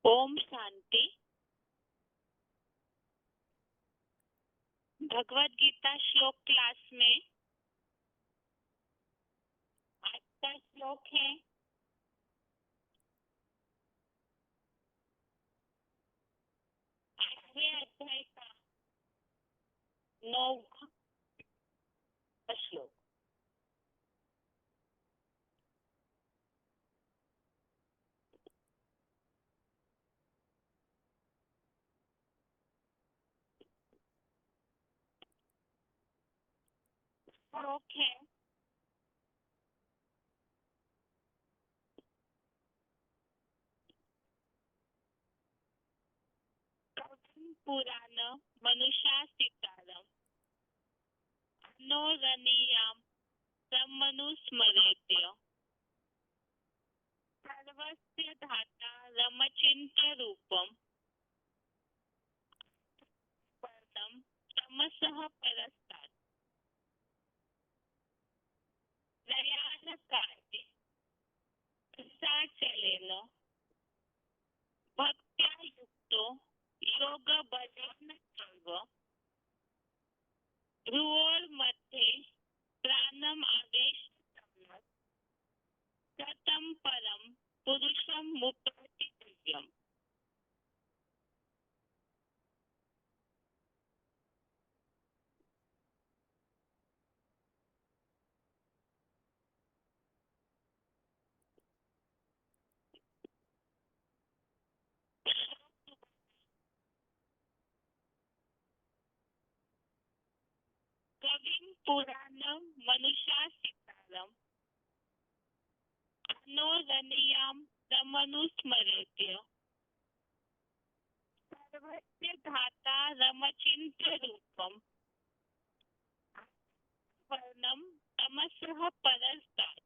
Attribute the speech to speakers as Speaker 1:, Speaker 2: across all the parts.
Speaker 1: ओम शांति। भगवत गीता श्लोक क्लास में आज का श्लोक है 8वें अध्याय का 9वां श्लोक। श्लोक है कविं पुराण मनुषासितारम् अनोरणीयां ब्रह्मनुस्मरेत्य सर्वस्य धाता रमचिन्त्य रूपम् वर्णं तमसः परस्तात् प्रयाणकाले साचलेन भक्त्या युक्तो योगबलेन चैव भ्रुवोर्मध्ये प्राणम् आवेश्य सम्यक् तं परं पुरुषं मुपैति दिव्यम्। कविं पुराणं मनुषासितारम् अनोरणीयां रमनुस्मरेत्य सर्वस्य धाता रमचिन्त्य रूपम् वर्णं तमसः परस्तात्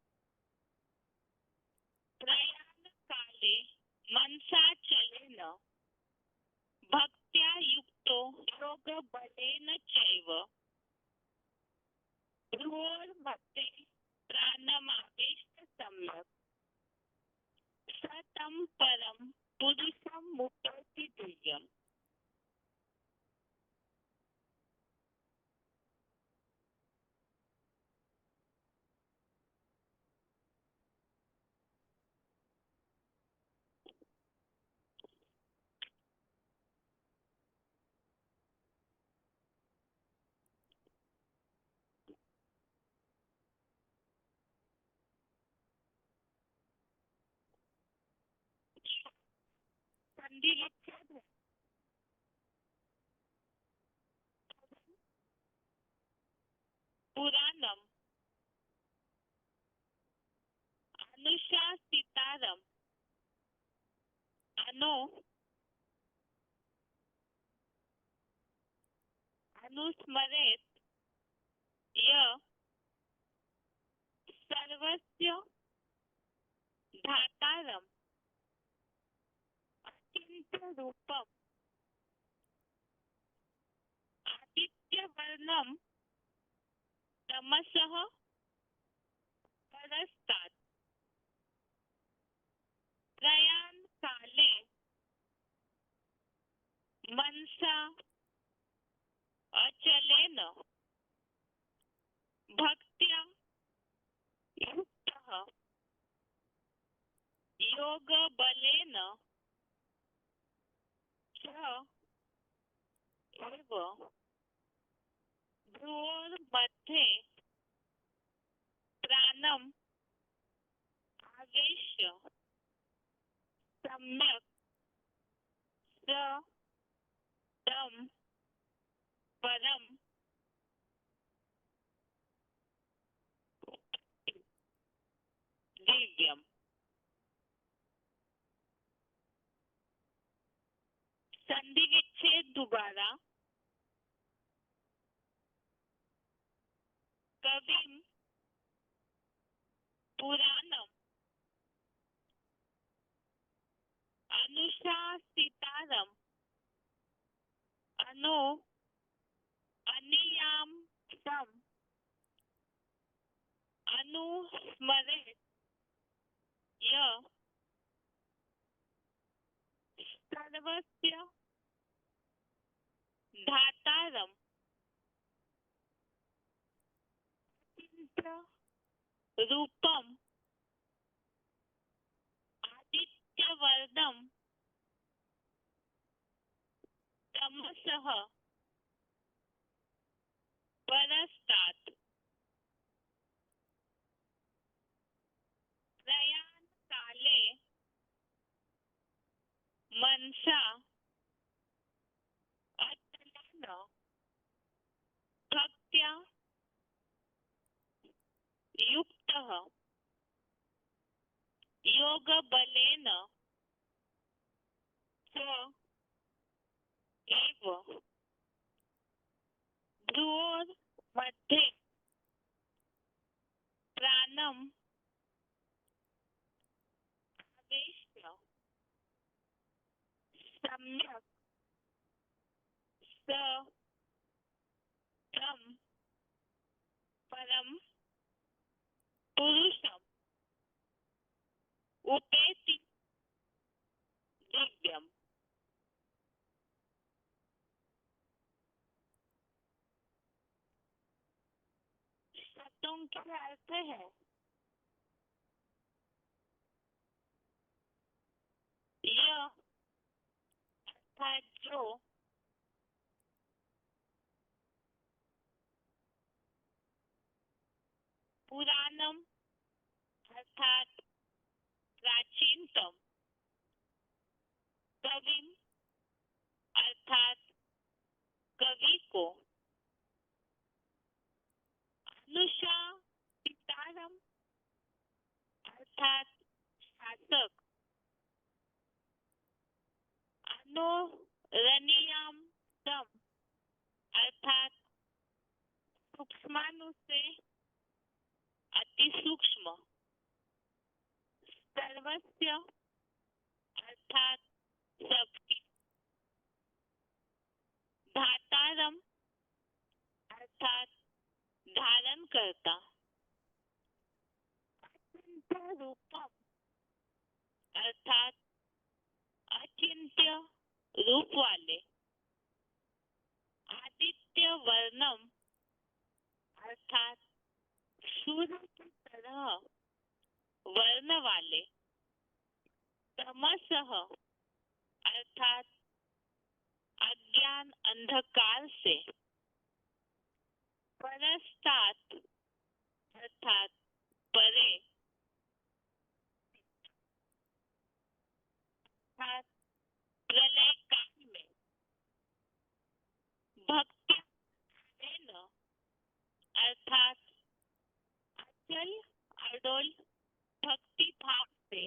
Speaker 1: प्रयाणकाले मनसा चलेन भक्त्या युक्तो योगबलेन चैव भ्रुवोर्मध्ये प्राणमावेश्य सम्यक् तं परं पुरुषं मुपैति दिव्यम्। संधि विच्छेद है। पुराणम अनुशासितारम अनो अनुस्मरेत् य सर्वस्य धातारम् अचिन्त्य रूपम् आदित्यवर्णं तमसः परस्तात् प्रयाणकाले मनसा अचलेन भक्त्या युक्तः योगबलेन च एव भ्रुवोर्मध्ये प्राणम् आवेश्य सम्यक् तं परं दिव्यम्। संधि विच्छेद दोबारा। कविं पुराणम अनुशासितारम् अनो अनियां सम अनुस्मरेत् य सर्वस्य धातारम रूपम आदित्यवर्णम तमसः परस्तात् प्रयाणकाले मनसा अचलेन भक्त्या युक्तः योगबलेन च एव भ्रुवोर्मध्ये प्राणम् आवेश्य सम्यक् स तं परम पुरुषम् उपेति दिव्यम्। शब्दों का अर्थ है यह अर्थात जो पुराणम अर्थात प्राचीनतम कविम अर्थात कवि को अनुशासितारम अर्थात शासक अनुरणीयाम तम अर्थात सूक्ष्माणु से अति सूक्ष्म सर्वस्य अर्थात सबकी धातारम अर्थात धारण करता रूपम अर्थात अचिंत्य रूप वाले आदित्य वर्णम अर्थात सूर्य की तरह वर्ण वाले तमसः अर्थात अज्ञान अंधकार से परस्तात् अर्थात परे अर्थात प्रलय काल में भक्ति अर्थात अचल अडोल भक्ति भाव से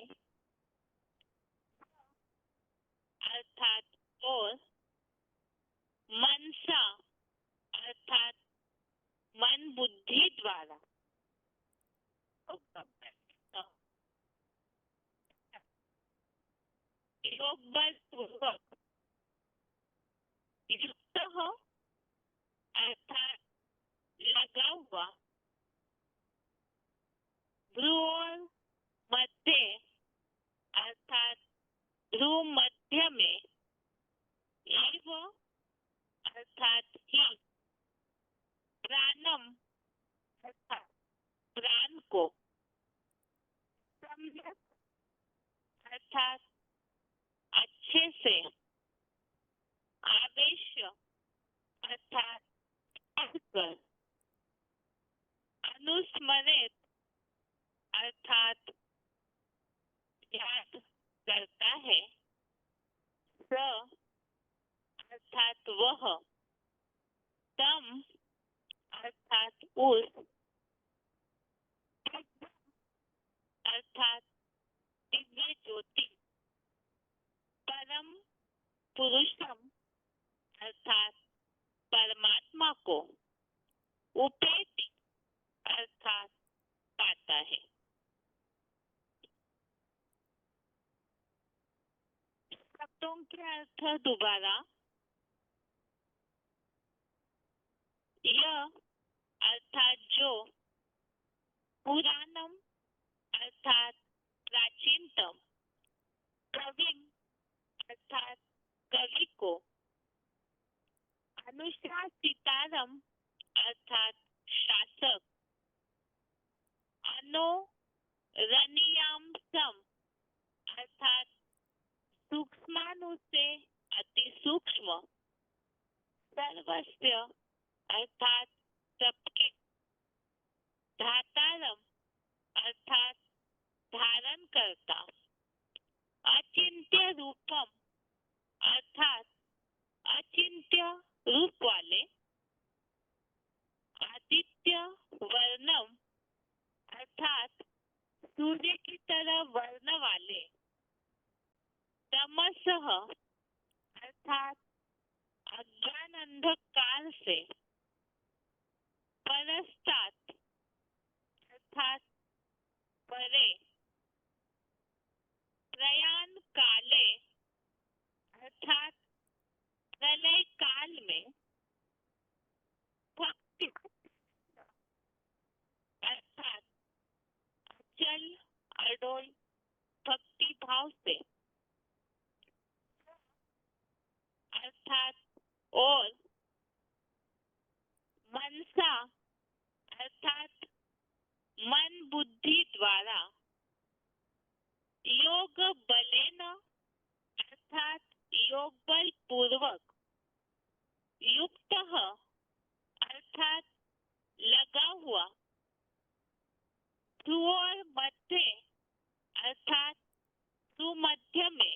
Speaker 1: अर्थात और मनसा अर्थात मन बुद्धि द्वारा योग बलपूर्वक युक्त हो अर्थात लगा हुआ भ्रुवोर मध्य अर्थात भ्रू मध्य में एव अर्थात ही प्राणम अर्थात प्राण को सम्यक अर्थात अच्छे से आवेश अर्थात अनुस्मरित अर्थात याद करता है स अर्थात वह तम अर्थात उस अर्थात दिव्य ज्योति परम पुरुषम अर्थात परमात्मा को उपेति अर्थात पाता है। शब्दों के अर्थ दोबारा यह अर्थात जो पुराणम अर्थात प्राचीनतम कविम अर्थात अर्थात शासक, अनोरणीयांसम अर्थात सूक्ष्माणु से अति सूक्ष्म, सर्वस्य अर्थात सबके, धातारम अर्थात धारण करता, अचिंत्य रूपम अर्थात अचिंत्य रूप वाले, आदित्य वर्णम अर्थात सूर्य की तरह वर्ण वाले, तमसः अर्थात अज्ञान अंधकार से, परस्तात अर्थात परे, प्रयाण काले अर्थात प्रलय काल में, भक्ति अर्थात अचल अडोल भक्ति भाव से, अर्थात और मनसा अर्थात मन बुद्धि द्वारा, योग बलेन अर्थात योग बल पूर्वक, युक्त अर्थात लगा हुआ, भ्रुवोर मध्य अर्थात भ्रूमध्य में,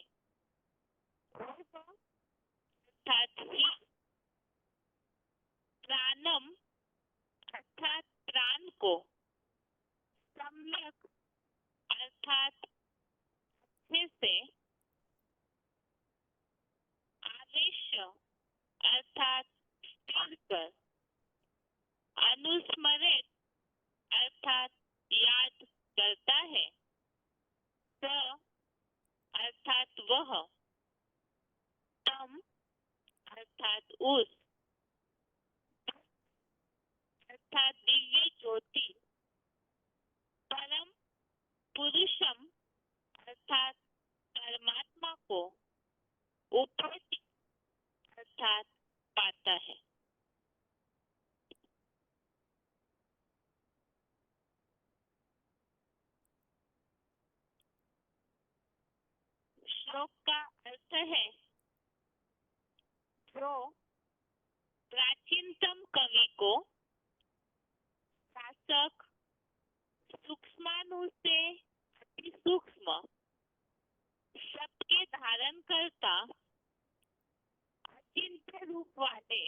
Speaker 1: अर्थात प्राणम अर्थात प्राण को, सम्यक अर्थात अच्छे से, आवेश अर्थात स्थिर कर, अनुस्मरित अर्थात याद करता है, स अर्थात वह, तम अर्थात उस, अर्थात दिव्य ज्योति, परम पुरुषम अर्थात परमात्मा को, उपैति अर्थात पाता है। श्लोक का अर्थ है, जो प्राचीनतम कवि को शासक, सूक्ष्माणु से अति सूक्ष्म, सबके धारण करता, अचिंत्य रूप वाले,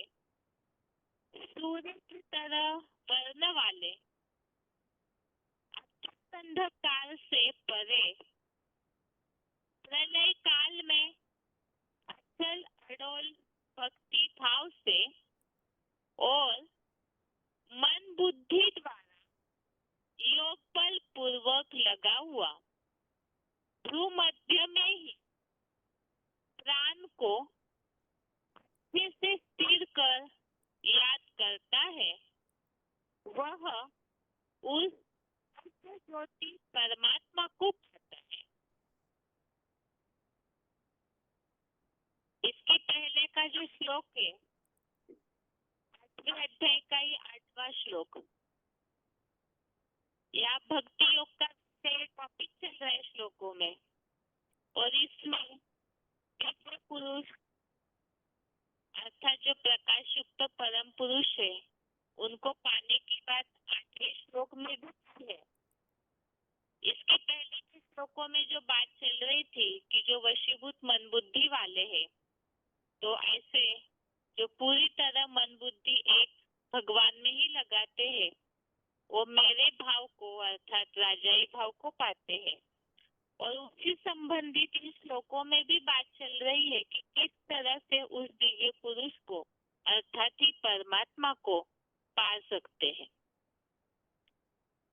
Speaker 1: सूर्य की तरह वर्ण वाले, अंधकार से परे, प्रलय काल में अचल अडोल भक्ति भाव से और मन बुद्धि द्वारा योग बल पूर्वक लगा हुआ, भ्रूमध्य में ही प्राण को अच्छे से स्थिर कर याद करता है, वह उस ज्योति परमात्मा को पाता है। इसके पहले का जो श्लोक है, 8वें अध्याय का ही 8वां श्लोक, या भक्ति योग का टॉपिक चल रहा है श्लोकों में, और इसमें दिव्य पुरुष अर्थात जो प्रकाश युक्त परम पुरुष है, उनको पाने की बात 8वें श्लोक में भी है। इसके पहले के श्लोकों में जो बात चल रही थी कि जो वशीभूत मन बुद्धि वाले हैं, तो ऐसे जो पूरी तरह मन बुद्धि एक भगवान में ही लगाते हैं, वो मेरे भाव को अर्थात राजाई भाव को पाते हैं। और उसी संबंधित इन श्लोकों में भी बात चल रही है कि किस तरह से उस दिव्य पुरुष को अर्थात ही परमात्मा को पा सकते हैं।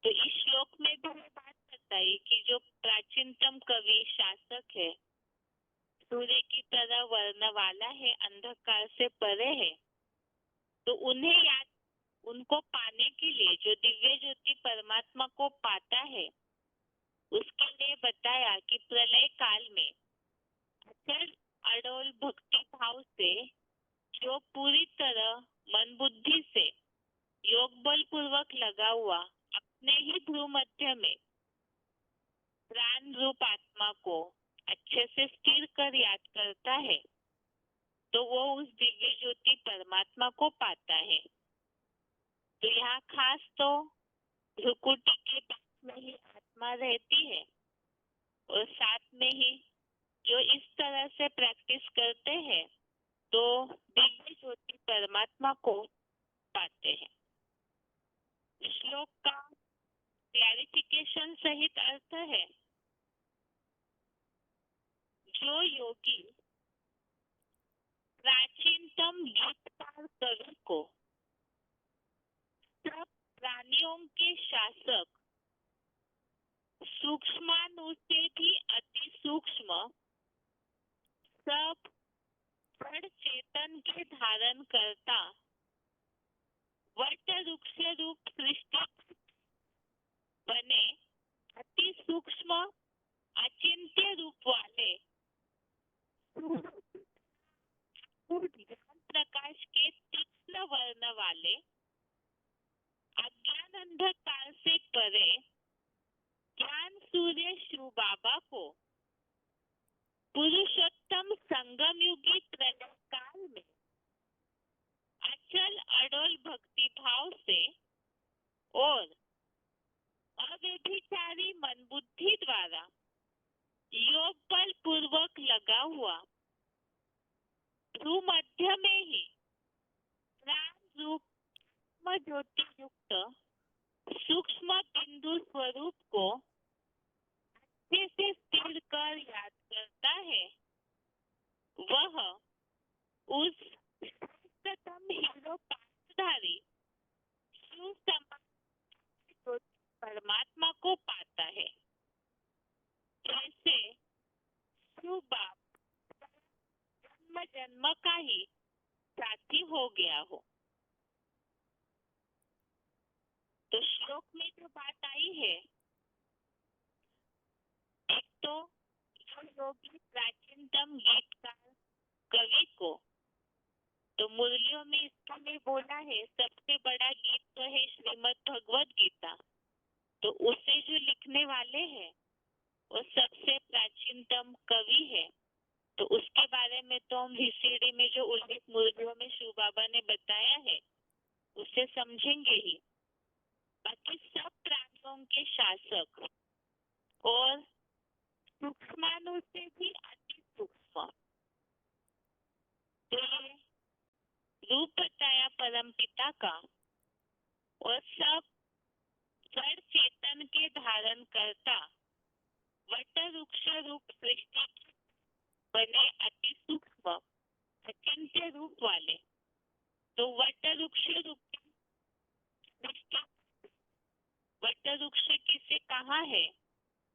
Speaker 1: तो इस श्लोक में भी बात बताई कि जो प्राचीनतम कवि शासक है, सूर्य की तरह वर्ण वाला है, अंधकार से परे है, तो उन्हें याद, उनको पाने के लिए जो दिव्य ज्योति परमात्मा को पाता है, उसके लिए बताया कि प्रलय काल में अचल अडोल भक्ति भाव से जो पूरी तरह मन बुद्धि से योग बल पूर्वक लगा हुआ अपने ही भ्रू मध्य में प्राण रूप आत्मा को अच्छे से स्थिर कर याद करता है तो वो उस दिव्य ज्योति परमात्मा को पाता है। तो यहाँ खास तो भ्रुकुटी के बीच में ही आत्मा रहती है और साथ में ही जो इस तरह से प्रैक्टिस करते हैं तो दिव्य ज्योति परमात्मा को पाते हैं। श्लोक का क्लैरिफिकेशन सहित अर्थ है, जो योगी प्राचीनतम गीतकार कवि को सब प्राणियों के शासक, सूक्ष्माणु से भी अति सूक्ष्म, सब जड़ चेतन के धारण करता, वट वृक्ष रूप सृष्टि बने अति सूक्ष्म अचिंत्य रूप वाले ज्ञान प्रकाश के तीक्ष्ण वर्ण वाले, अज्ञान अंधकार से परे ज्ञान सूर्य शिव बाबा को पुरुषोत्तम संगम युगी प्रलय काल में अचल अडोल भक्ति भाव से और अव्यभिचारी मन बुद्धि द्वारा योग बल पूर्वक लगा हुआ भ्रू मध्य में ही प्राण रूप ज्योति युक्त सूक्ष्म बिंदु स्वरूप को अच्छे से स्थिर कर याद करता है, वह उस श्रेष्ठतम हीरो पात्रधारी शिव समान परमात्मा को पाता है। जैसे शिव बाप जन्म जन्म का ही साथी हो गया हो। तो श्लोक में जो बात आई है, एक तो जो योगी प्राचीनतम गीतकार कवि को, तो मुरलियों में इसको में बोला है सबसे बड़ा गीत तो है श्रीमद् भगवद गीता, तो उसे जो लिखने वाले हैं वो सबसे प्राचीनतम कवि है। तो उसके बारे में तो हम VCD में जो उल्लेख मुरलियों में शिव बाबा ने बताया है उसे समझेंगे ही। बाकी सब प्राणियों के शासक और सूक्ष्माणु से भी अति सूक्ष्म, तो ये रूप बताया परम पिता का और सब जड़ चेतन के धारण करता वट वृक्ष रूप सृष्टि बने अति सूक्ष्म अचिंत्य रूप वाले। तो वट वृक्ष रूप सृष्टि, वट वृक्ष किसे कहा है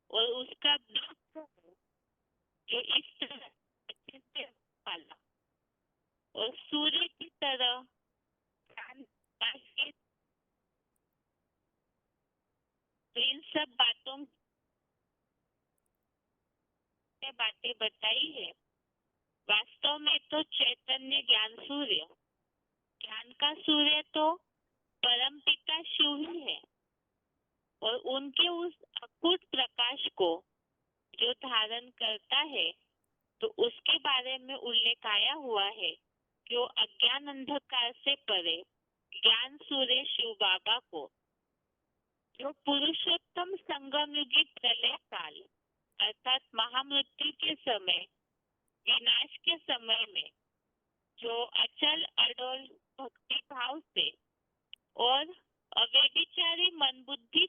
Speaker 1: और उसका बीज जो इस तरह अचिंत्य वाला और सूर्य की तरह तो इन सब बातों ने बातें बताई है। वास्तव में तो चैतन्य ज्ञान सूर्य, ज्ञान का सूर्य तो परम पिता शिव ही है और उनके उस अकूट प्रकाश को जो धारण करता है तो उसके बारे में उल्लेख आया हुआ है, जो अज्ञान अंधकार से परे ज्ञान सूर्य शिव बाबा को जो पुरुषोत्तम संगम युगी प्रलय काल अर्थात महामृत्यु के समय, विनाश के समय में जो अचल अडोल भक्ति भाव से और अव्यभिचारी मन बुद्धि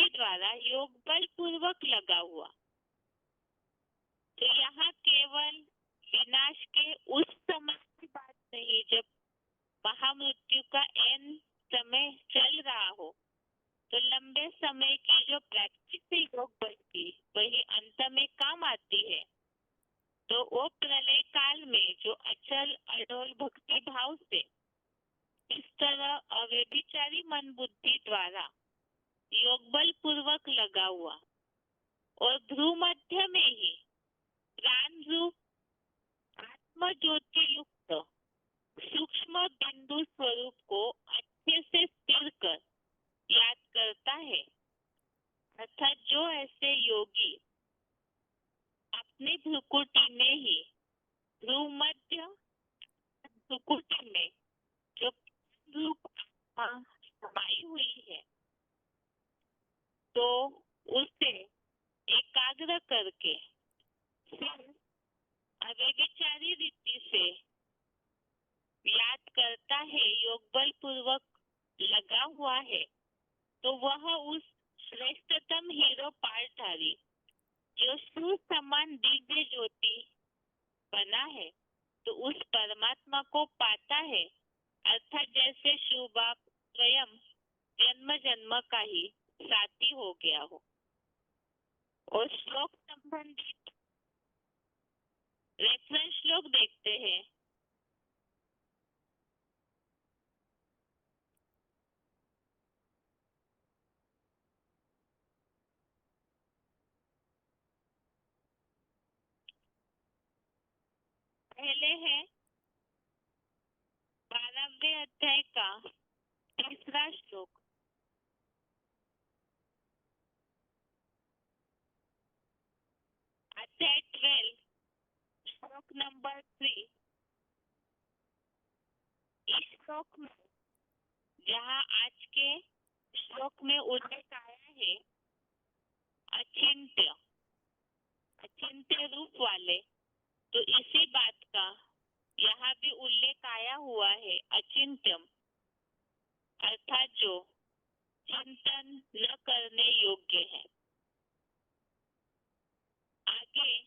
Speaker 1: द्वारा योग बल पूर्वक लगा हुआ। तो यहाँ केवल विनाश के उस समय की बात नहीं जब महामृत्यु का एन समय चल रहा हो, तो लंबे समय की जो प्रैक्टिस है योग बल की वही अंत में काम आती है। तो वो प्रलय काल में जो अचल अडोल भक्ति भाव से इस तरह अव्यभिचारी मन बुद्धि द्वारा योग बल पूर्वक लगा हुआ और ध्रुव मध्य में ही प्राण रूप आत्म ज्योति युक्त सूक्ष्म बिंदु स्वरूप को अच्छे से स्थिर कर याद करता है। अर्थात जो ऐसे योगी अपनी भ्रुकुटी में ही भ्रूमध्य भ्रुकुटी में जो रूप समाई हुई है, तो उसे एकाग्र करके फिर अव्यभिचारी रीति से याद करता है, योग बल पूर्वक लगा हुआ है, तो वह उस श्रेष्ठतम हीरो पाठधारी जो सूर्य समान दिव्य ज्योति बना है, तो उस परमात्मा को पाता है। अर्थात जैसे शुभा स्वयं जन्म जन्म का ही साथी हो गया हो। और श्लोक संबंधित रेफरेंस श्लोक देखते हैं। पहले है 12वें अध्याय का 3रा श्लोक। अध्याय 12 श्लोक नंबर 3। इस श्लोक में जहाँ आज के श्लोक में उल्लेख आया है अचिंत्य अचिंत्य रूप वाले, तो इसी बात का यहाँ भी उल्लेख आया हुआ है अचिंत्यम, अर्थात जो चिंतन न करने योग्य है। आगे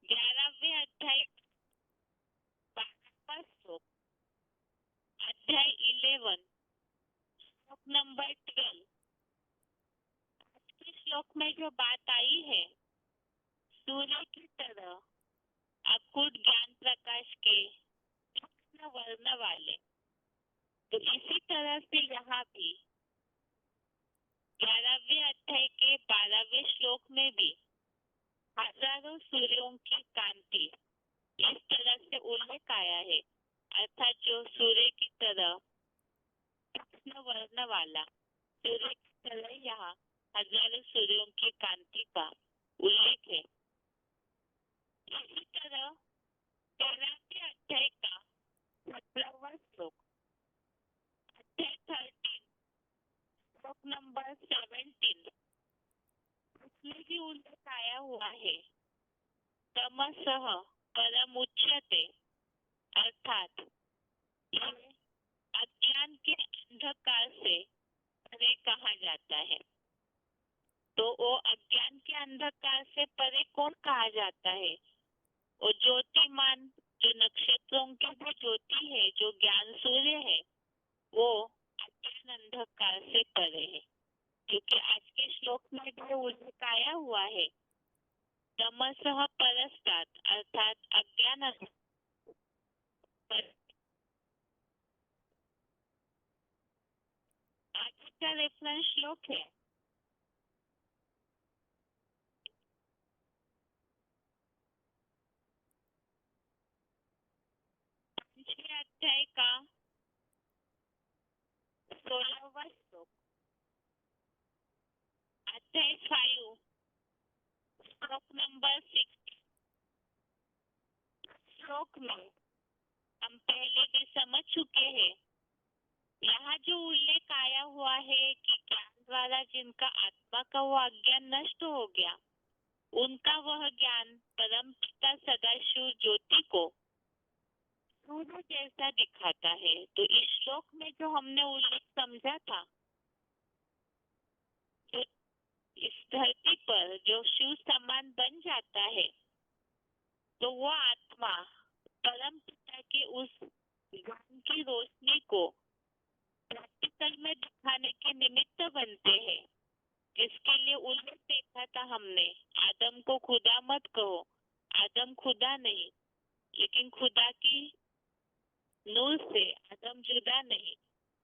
Speaker 1: 11वें अध्याय 12वां श्लोक, अध्याय 11 श्लोक नंबर 12। आज के श्लोक में जो बात आई है सूर्य की तरह अकुट ज्ञान प्रकाश के तीक्ष्ण वर्ण वाले, तो इसी तरह से यहाँ भी 11वें अध्याय के 12वें श्लोक में भी हजारों सूर्यों की कांति इस तरह से उल्लेख आया है। अर्थात जो सूर्य की तरह तीक्ष्ण वर्ण वाला, सूर्य की तरह यहाँ हजारों सूर्यों की कांति का उल्लेख है। इसी तरह 13वें अध्याय का 17वां श्लोक, अध्याय 13 श्लोक नंबर 17, उसमें भी उल्लेख आया हुआ है तमसः परमुच्यते, अर्थात ये अज्ञान के अंधकार से परे कहा जाता है। तो वो अज्ञान के अंधकार से परे कौन कहा जाता है? वो ज्योतिमान जो नक्षत्रों की जो ज्योति है, जो ज्ञान सूर्य है, वो अज्ञान अंधकार से परे है। क्योंकि आज के श्लोक में भी उल्लेख आया हुआ है तमसः परस्तात्, अर्थात अज्ञान। आज का रेफरेंस श्लोक है 5वें अध्याय का 16वां श्लोक, अध्याय 5 श्लोक नंबर 6। श्लोक में हम पहले भी समझ चुके हैं। यहाँ जो उल्लेख आया हुआ है कि ज्ञान द्वारा जिनका आत्मा का वो अज्ञान नष्ट हो गया, उनका वह ज्ञान परम पिता सदाशिव ज्योति को सूर्य जैसा दिखाता है। तो इस श्लोक में जो हमने उल्लेख समझा था, जो इस धरती पर जो शिव समान बन जाता है, तो वो आत्मा परम पिता के उस ज्ञान की रोशनी को प्रैक्टिकल में दिखाने के निमित्त बनते हैं। जिसके लिए उल्लेख देखा था हमने, आदम को खुदा मत कहो। आदम खुदा नहीं, लेकिन खुदा की नूर से आदम जुदा नहीं।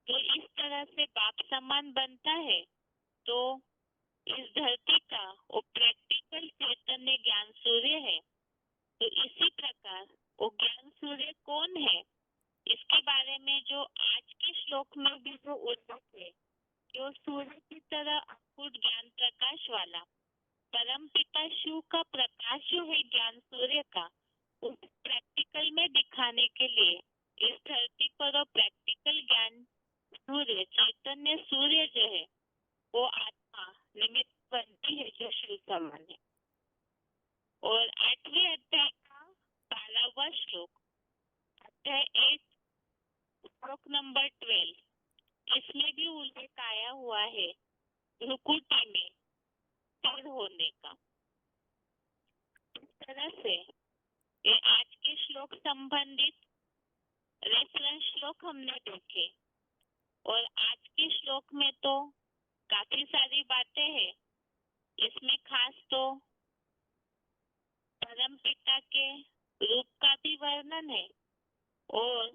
Speaker 1: तो इस तरह से बाप समान बनता है। तो इस धरती का वो प्रैक्टिकल चैतन्य ज्ञान सूर्य है। तो इसी प्रकार वो ज्ञान सूर्य कौन है? वाला परम पिता शिव का प्रकाश जो है ज्ञान सूर्य का, उसे प्रैक्टिकल में दिखाने के लिए इस धरती पर प्रैक्टिकल ज्ञान सूर्य चैतन्य सूर्य जो है वो आत्मा निमित्त बनती है जो शिव समान है। और 8वें अध्याय का 12वां श्लोक, अध्याय 8 श्लोक नंबर 12, इसमें भी उल्लेख आया हुआ है भ्रुकुटी में स्थिर होने का। इस तरह से ये आज के श्लोक संबंधित रेफरेंस श्लोक हमने देखे, और आज के श्लोक में तो काफी सारी बातें हैं। इसमें खास तो परम पिता के रूप का भी वर्णन है, और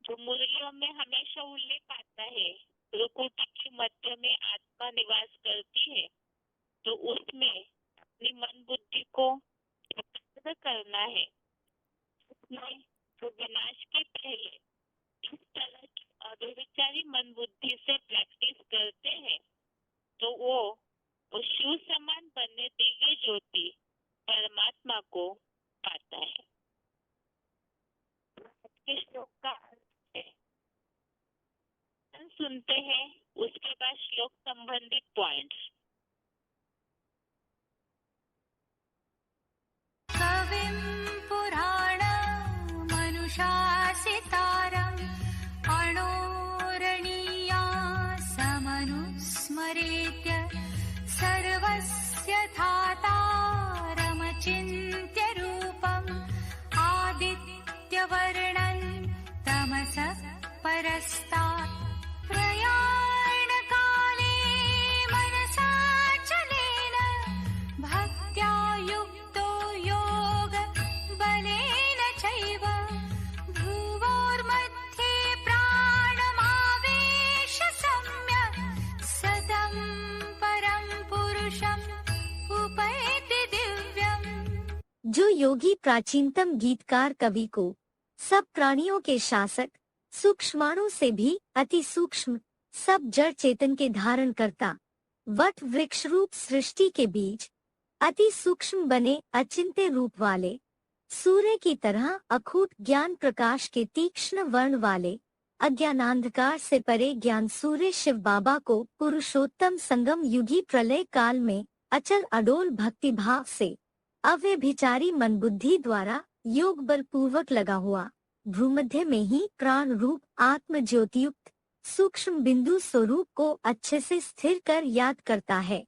Speaker 1: जो मुरलियों में हमेशा उल्लेख आता है भ्रुकुटी के मध्य में आत्मा निवास करती है, तो उसमें अपनी मन बुद्धि को एकाग्र करना है। उसमें जो विनाश के पहले इस तरह की अव्यभिचारी मन बुद्धि से प्रैक्टिस करते हैं तो वो उस शिव समान बनने दिव्य ज्योति परमात्मा को पाता है। के श्लोक का अर्थ है, सुनते हैं, उसके बाद श्लोक संबंधित पॉइंट्स।
Speaker 2: कविं पुराणं मनुषासितारम् अणोरणीया समनुस्मरेत्य सर्वस्य धातारमचिन्त्य रूपम् आदित्यवर्णं तमसः परस्तात् प्रयाणकाले मनसाचलेन भक्त्या युक्तो योगबलेन चैव भ्रुवोर्मध्ये प्राणमावेश्य सम्यक् सतं परं पुरुषम् उपैति दिव्यम्।
Speaker 3: जो योगी प्राचीनतम गीतकार कवि को सब प्राणियों के शासक, सूक्ष्माणु से भी अति सूक्ष्म, सब जड़ चेतन के धारण करता, वट वृक्ष रूप सृष्टि के बीज अति सूक्ष्म बने अचिंत्य रूप वाले, सूर्य की तरह अखूट ज्ञान प्रकाश के तीक्ष्ण वर्ण वाले, अज्ञानांधकार से परे ज्ञान सूर्य शिव बाबा को पुरुषोत्तम संगम युगी प्रलय काल में अचल अडोल भक्ति भाव से अव्यभिचारी मन बुद्धि द्वारा योग बल पूर्वक लगा हुआ भ्रूमध्य में ही प्राण रूप आत्म ज्योतियुक्त सूक्ष्म बिंदु स्वरूप को अच्छे से स्थिर कर याद करता है,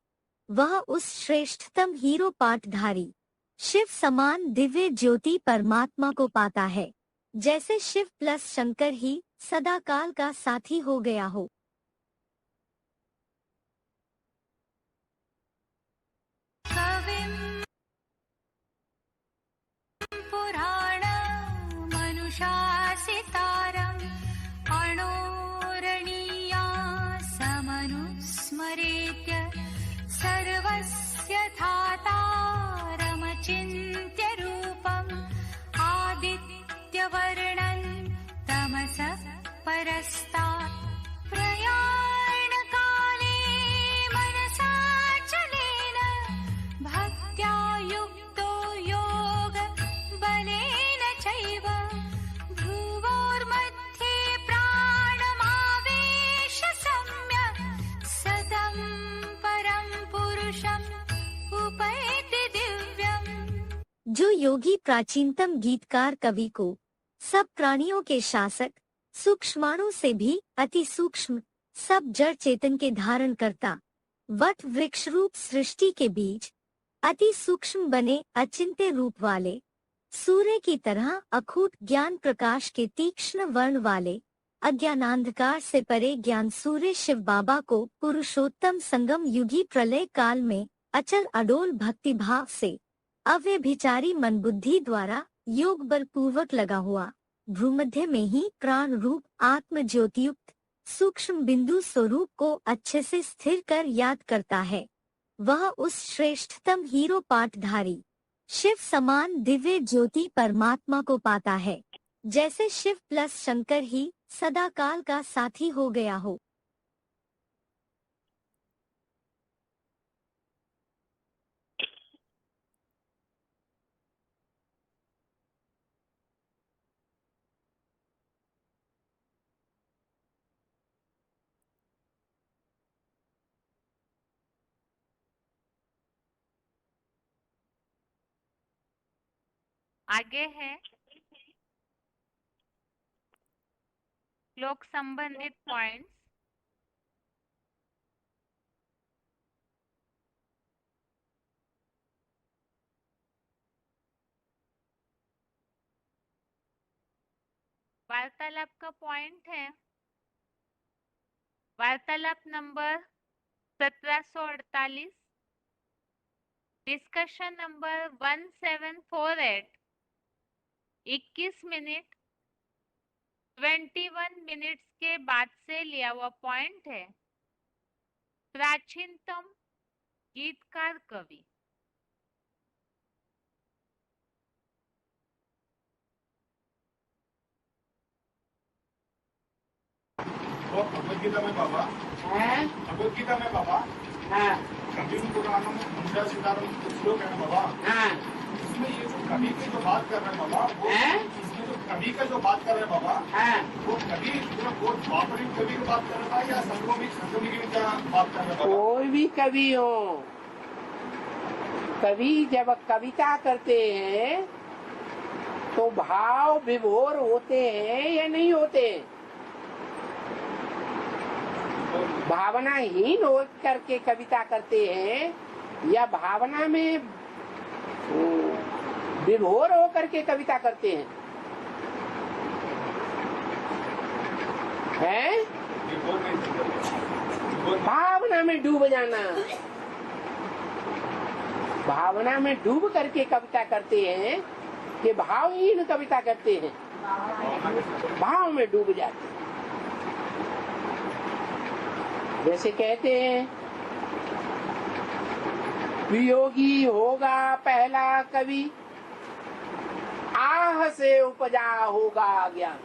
Speaker 3: वह उस श्रेष्ठतम हीरो पाठधारी शिव समान दिव्य ज्योति परमात्मा को पाता है, जैसे शिव प्लस शंकर ही सदा काल का साथी हो गया हो।
Speaker 2: मनुषासितारम् अणोरणीया समनुस्मरेत्य सर्वस्य धातारमचिन्त्य रूपम् आदित्यवर्णं तमसः परस्तात् प्रयाणकाले मनसाचलेन भक्त्या युक्तो योगबलेन चैव भ्रुवोर्मध्ये प्राणमावेश्य सम्यक् सतं परं पुरुषम् उपैति दिव्यम्।
Speaker 3: जो योगी प्राचीनतम गीतकार कवि को सब प्राणियों के शासक, सूक्ष्माणु से भी अति सूक्ष्म, सब जड़ चेतन के धारण करता, वट वृक्ष रूप सृष्टि के बीज अति सूक्ष्म बने अचिंत्य रूप वाले, सूर्य की तरह अखूट ज्ञान प्रकाश के तीक्ष्ण वर्ण वाले, अज्ञानांधकार से परे ज्ञान सूर्य शिव बाबा को पुरुषोत्तम संगम युगी प्रलय काल में अचल अडोल भक्ति भाव से अव्यभिचारी मन बुद्धि द्वारा योग बल पूर्वक लगा हुआ भ्रूमध्य में ही प्राण रूप आत्म ज्योतियुक्त सूक्ष्म बिंदु स्वरूप को अच्छे से स्थिर कर याद करता है, वह उस श्रेष्ठतम हीरो पाठधारी शिव समान दिव्य ज्योति परमात्मा को पाता है, जैसे शिव प्लस शंकर ही सदा काल का साथी हो गया हो।
Speaker 4: आगे है श्लोक संबंधित पॉइंट्स। वार्तालाप का पॉइंट है वार्तालाप number 1748, discussion number 1748, 21 minute 21 minutes के बाद से लिया हुआ पॉइंट है प्राचीनतम गीतकार कवि।
Speaker 5: तो भगवद गीता में बाबा भगवद गीता में बाबा कबीर पुराणों में 50 सितारों श्लोक है ना बाबा। इसमें ये जो कवि की जो बात कर रहे हैं बाबा, वो इसमें जो कवि का जो बात कर रहे हैं बाबा, वो कवि वो द्वापरी कवि की बात कर रहा था या संगमी का बात कर रहा था?
Speaker 6: कोई भी कवि हो, कवि जब कविता करते हैं तो भाव विभोर होते हैं या नहीं होते? भावनाहीन हो करके कविता करते हैं या भावना में विभोर हो करके कविता करते हैं? हैं? भावना में डूब जाना, भावना में डूब करके कविता करते हैं कि भावहीन कविता करते हैं, भाव में डूब जाते हैं। जैसे कहते हैं वियोगी होगा पहला कवि, आह से उपजा होगा ज्ञान,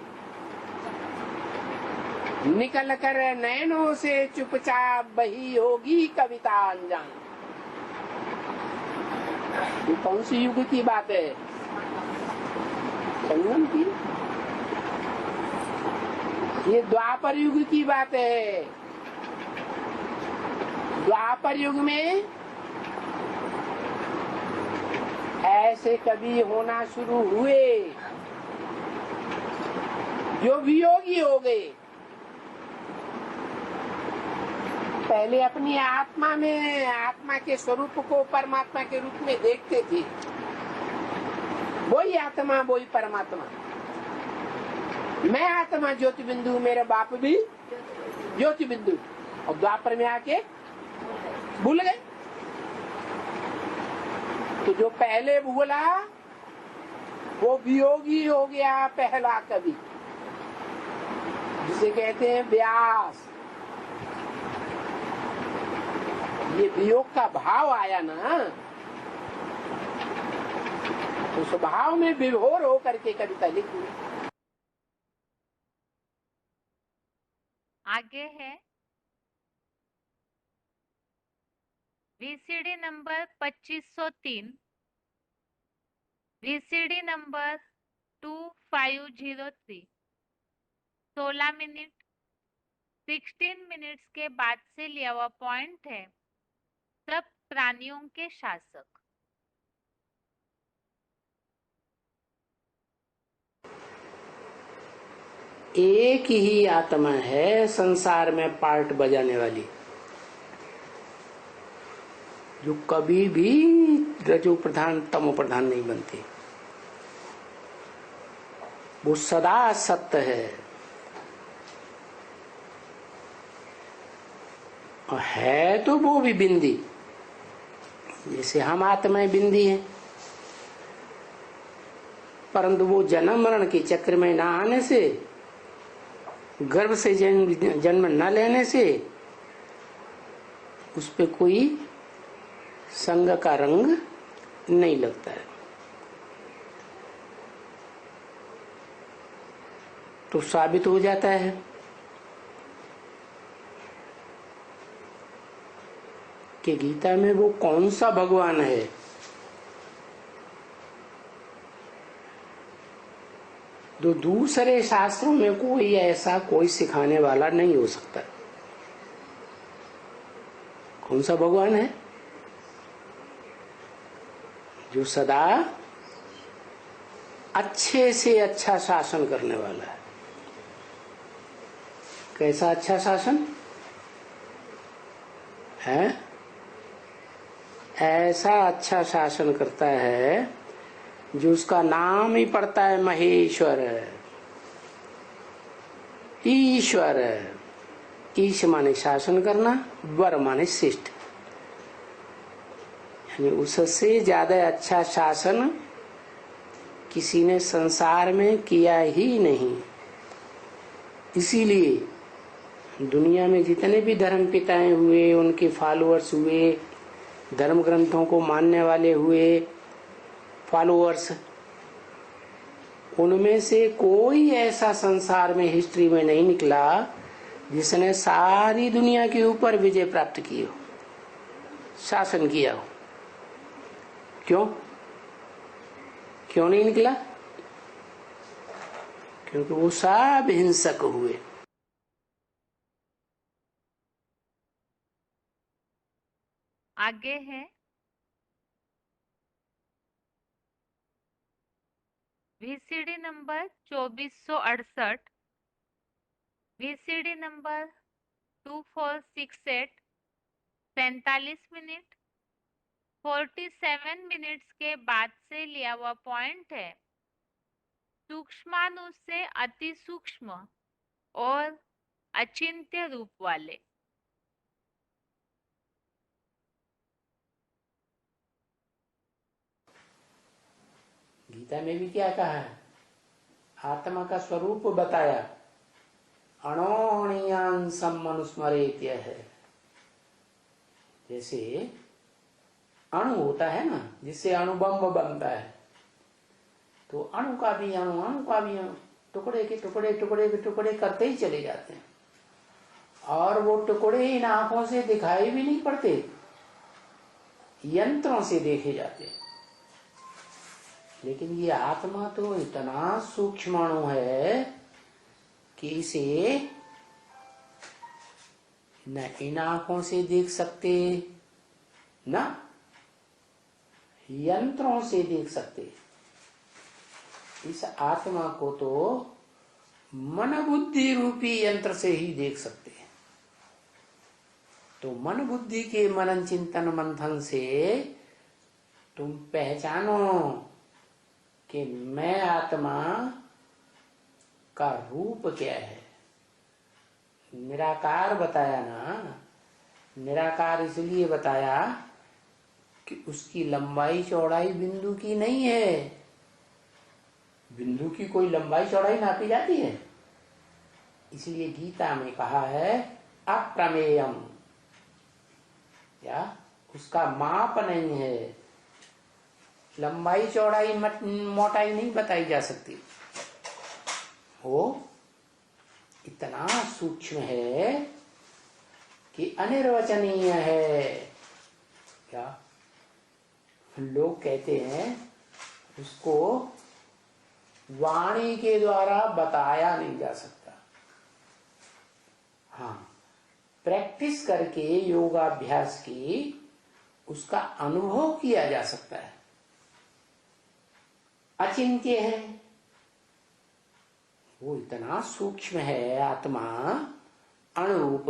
Speaker 6: निकल कर नैनों से चुपचाप बही होगी कविता अनजान। ये कौन सी युग की बात है? संगम की। ये द्वापर युग की बात है। द्वापर युग में ऐसे कवि होना शुरू हुए जो वियोगी हो गए। पहले अपनी आत्मा में आत्मा के स्वरूप को परमात्मा के रूप में देखते थे। वही आत्मा वही परमात्मा। मैं आत्मा ज्योति बिंदु, मेरा बाप भी ज्योति बिंदु। और द्वापर में आके भूल गए। तो जो पहले भूला वो वियोगी हो गया पहला कवि, जिसे कहते हैं व्यास। ये वियोग का भाव आया ना, तो उस भाव में विभोर होकर के कविता लिखी।
Speaker 4: आगे है VCD number 2503, VCD number 2503, 16 minute 16 minutes के बाद से लिया हुआ पॉइंट है सब प्राणियों के शासक।
Speaker 6: एक ही आत्मा है संसार में पार्ट बजाने वाली, जो कभी भी रजो प्रधान तमो प्रधान नहीं बनती। वो सदा सत्य है और है तो वो भी बिंदी। जैसे हम आत्माएं बिंदी हैं, परंतु वो जन्म मरण के चक्र में ना आने से, गर्भ से जन्म न लेने से उस पे कोई संग का रंग नहीं लगता है। तो साबित हो जाता है कि गीता में वो कौन सा भगवान है जो दूसरे शास्त्रों में कोई ऐसा कोई सिखाने वाला नहीं हो सकता। कौन सा भगवान है? जो सदा अच्छे से अच्छा शासन करने वाला है। कैसा अच्छा शासन है? ऐसा अच्छा शासन करता है जो उसका नाम ही पड़ता है महेश्वर, ईश्वर। ईश माने शासन करना, वर माने शिष्ट, यानी उससे ज्यादा अच्छा शासन किसी ने संसार में किया ही नहीं। इसीलिए दुनिया में जितने भी धर्म पिताएं हुए, उनके फॉलोअर्स हुए, धर्म ग्रंथों को मानने वाले हुए फॉलोअर्स, उनमें से कोई ऐसा संसार में हिस्ट्री में नहीं निकला जिसने सारी दुनिया के ऊपर विजय प्राप्त की हो, शासन किया हो। क्यों नहीं निकला? क्योंकि वो सब हिंसक हुए।
Speaker 4: आगे है VCD number 2468, VCD number 2468, 47 minute 47 minutes के बाद से लिया हुआ पॉइंट है। सूक्ष्माणु से अति सूक्ष्म और अचिंत्य रूप वाले।
Speaker 6: गीता में भी क्या कहा है? आत्मा का स्वरूप बताया, अणोणीयांसम मनुस्मरेत्य है। जैसे अणु होता है ना, जिससे अणुबम बनता है, तो अणु का भी अणु टुकड़े के टुकड़े करते ही चले जाते हैं, और वो टुकड़े इन आंखों से दिखाई भी नहीं पड़ते, यंत्रों से देखे जाते हैं। लेकिन ये आत्मा तो इतना सूक्ष्म अणु है कि इसे न इन आंखों से देख सकते, न यंत्रों से देख सकते। इस आत्मा को तो मन बुद्धि रूपी यंत्र से ही देख सकते हैं। तो मन बुद्धि के मनन चिंतन मंथन से तुम पहचानो कि मैं आत्मा का रूप क्या है। निराकार बताया ना, निराकार इसलिए बताया कि उसकी लंबाई चौड़ाई बिंदु की नहीं है। बिंदु की कोई लंबाई चौड़ाई नापी जाती है? इसलिए गीता में कहा है अप्रमेयम, या उसका माप नहीं है, लंबाई चौड़ाई मोटाई नहीं बताई जा सकती। वो इतना सूक्ष्म है कि अनिर्वचनीय है। क्या लोग कहते हैं, उसको वाणी के द्वारा बताया नहीं जा सकता। हाँ, प्रैक्टिस करके योगाभ्यास की उसका अनुभव किया जा सकता है। अचिंत्य है, वो इतना सूक्ष्म है आत्मा, अणुरूप,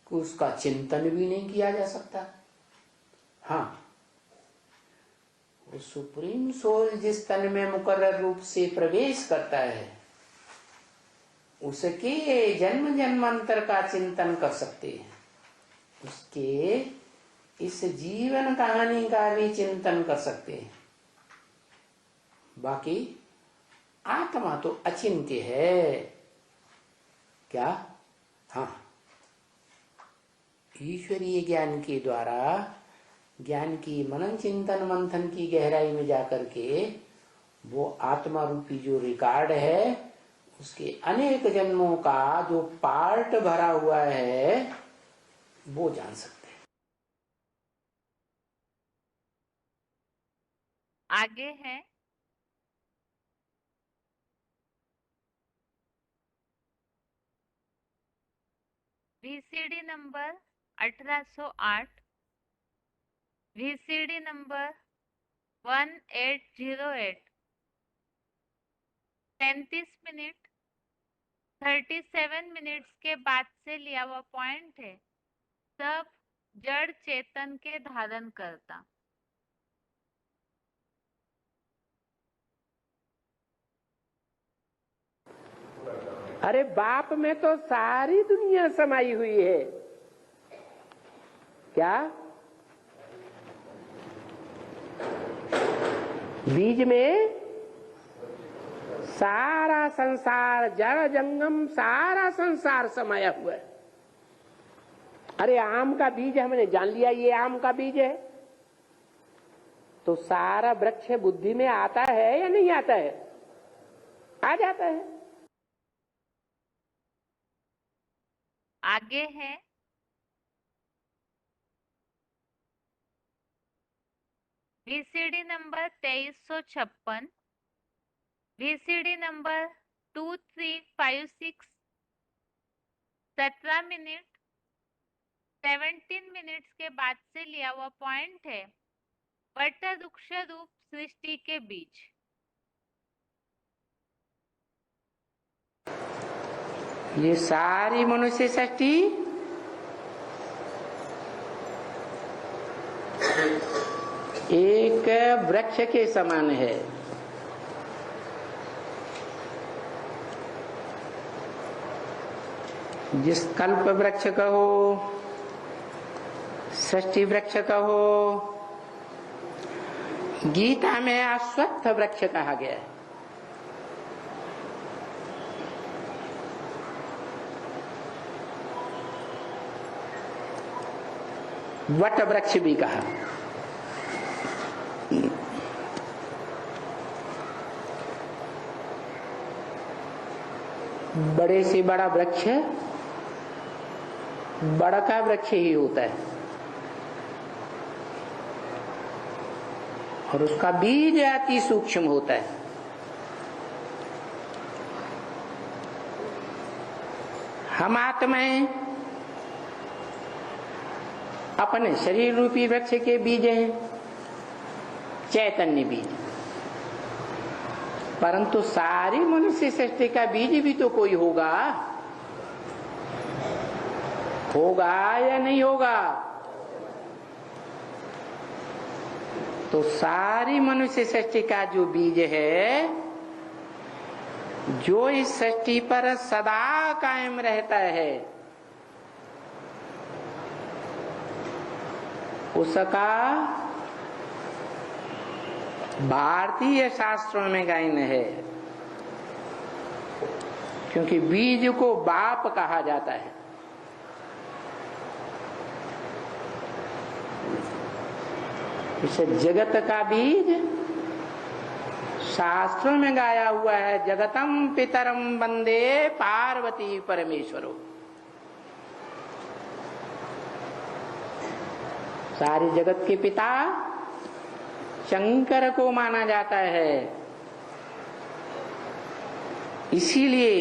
Speaker 6: कि उसका चिंतन भी नहीं किया जा सकता। हाँ, वो सुप्रीम सोल जिस तन में मुकर्रर रूप से प्रवेश करता है, उसके जन्म जन्मांतर का चिंतन कर सकते हैं, उसके इस जीवन कहानी का भी चिंतन कर सकते हैं। बाकी आत्मा तो अचिंत्य है। क्या? हाँ, ईश्वरीय ज्ञान के द्वारा, ज्ञान की मनन चिंतन मंथन की गहराई में जाकर के वो आत्मा रूपी जो रिकॉर्ड है, उसके अनेक जन्मों का जो पार्ट भरा हुआ है, वो जान सकते हैं।
Speaker 4: आगे है VCD number 1808, VCD number 1808, 33 minute 37 minutes के बाद से लिया हुआ पॉइंट है। सब जड़ चेतन के धारण करता।
Speaker 6: अरे बाप में तो सारी दुनिया समाई हुई है। क्या बीज में सारा संसार, जड़ जंगम सारा संसार समाया हुआ है। अरे आम का बीज हमने जान लिया, ये आम का बीज है, तो सारा वृक्ष बुद्धि में आता है या नहीं आता है? आ जाता है।
Speaker 4: आगे है VCD number 2356, VCD number 2356, 17 minute 17 minutes के बाद से लिया हुआ पॉइंट है। वट वृक्ष रूप सृष्टि के बीच।
Speaker 6: ये सारी मनुष्य सृष्टि एक वृक्ष के समान है। जिस कल्प वृक्ष कहो, सृष्टि वृक्ष कहो, गीता में अश्वत्थ वृक्ष कहा गया है। वट वृक्ष भी कहा। बड़े से बड़ा वृक्ष बड़ा का वृक्ष ही होता है, और उसका बीज अति सूक्ष्म होता है। हम आत्माएं अपने शरीर रूपी वृक्ष के बीज हैं, चैतन्य बीज। परंतु सारी मनुष्य सृष्टि का बीज भी तो कोई होगा, होगा या नहीं होगा? तो सारी मनुष्य सृष्टि का जो बीज है, जो इस सृष्टि पर सदा कायम रहता है, उसका भारतीय शास्त्रों में गायन है। क्योंकि बीज को बाप कहा जाता है। इसे जगत का बीज शास्त्रों में गाया हुआ है। जगतम पितरम वंदे पार्वती परमेश्वरो। सारे जगत के पिता शंकर को माना जाता है। इसीलिए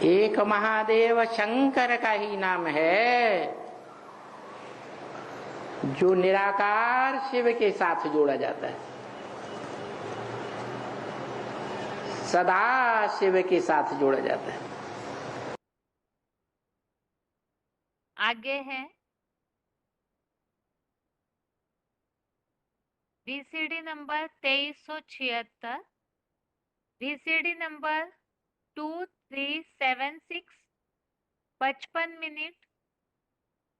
Speaker 6: एक महादेव शंकर का ही नाम है, जो निराकार शिव के साथ जोड़ा जाता है, सदा शिव के साथ जोड़ा जाता है।
Speaker 4: आगे है VCD number 2376, VCD number 2376, 55 minute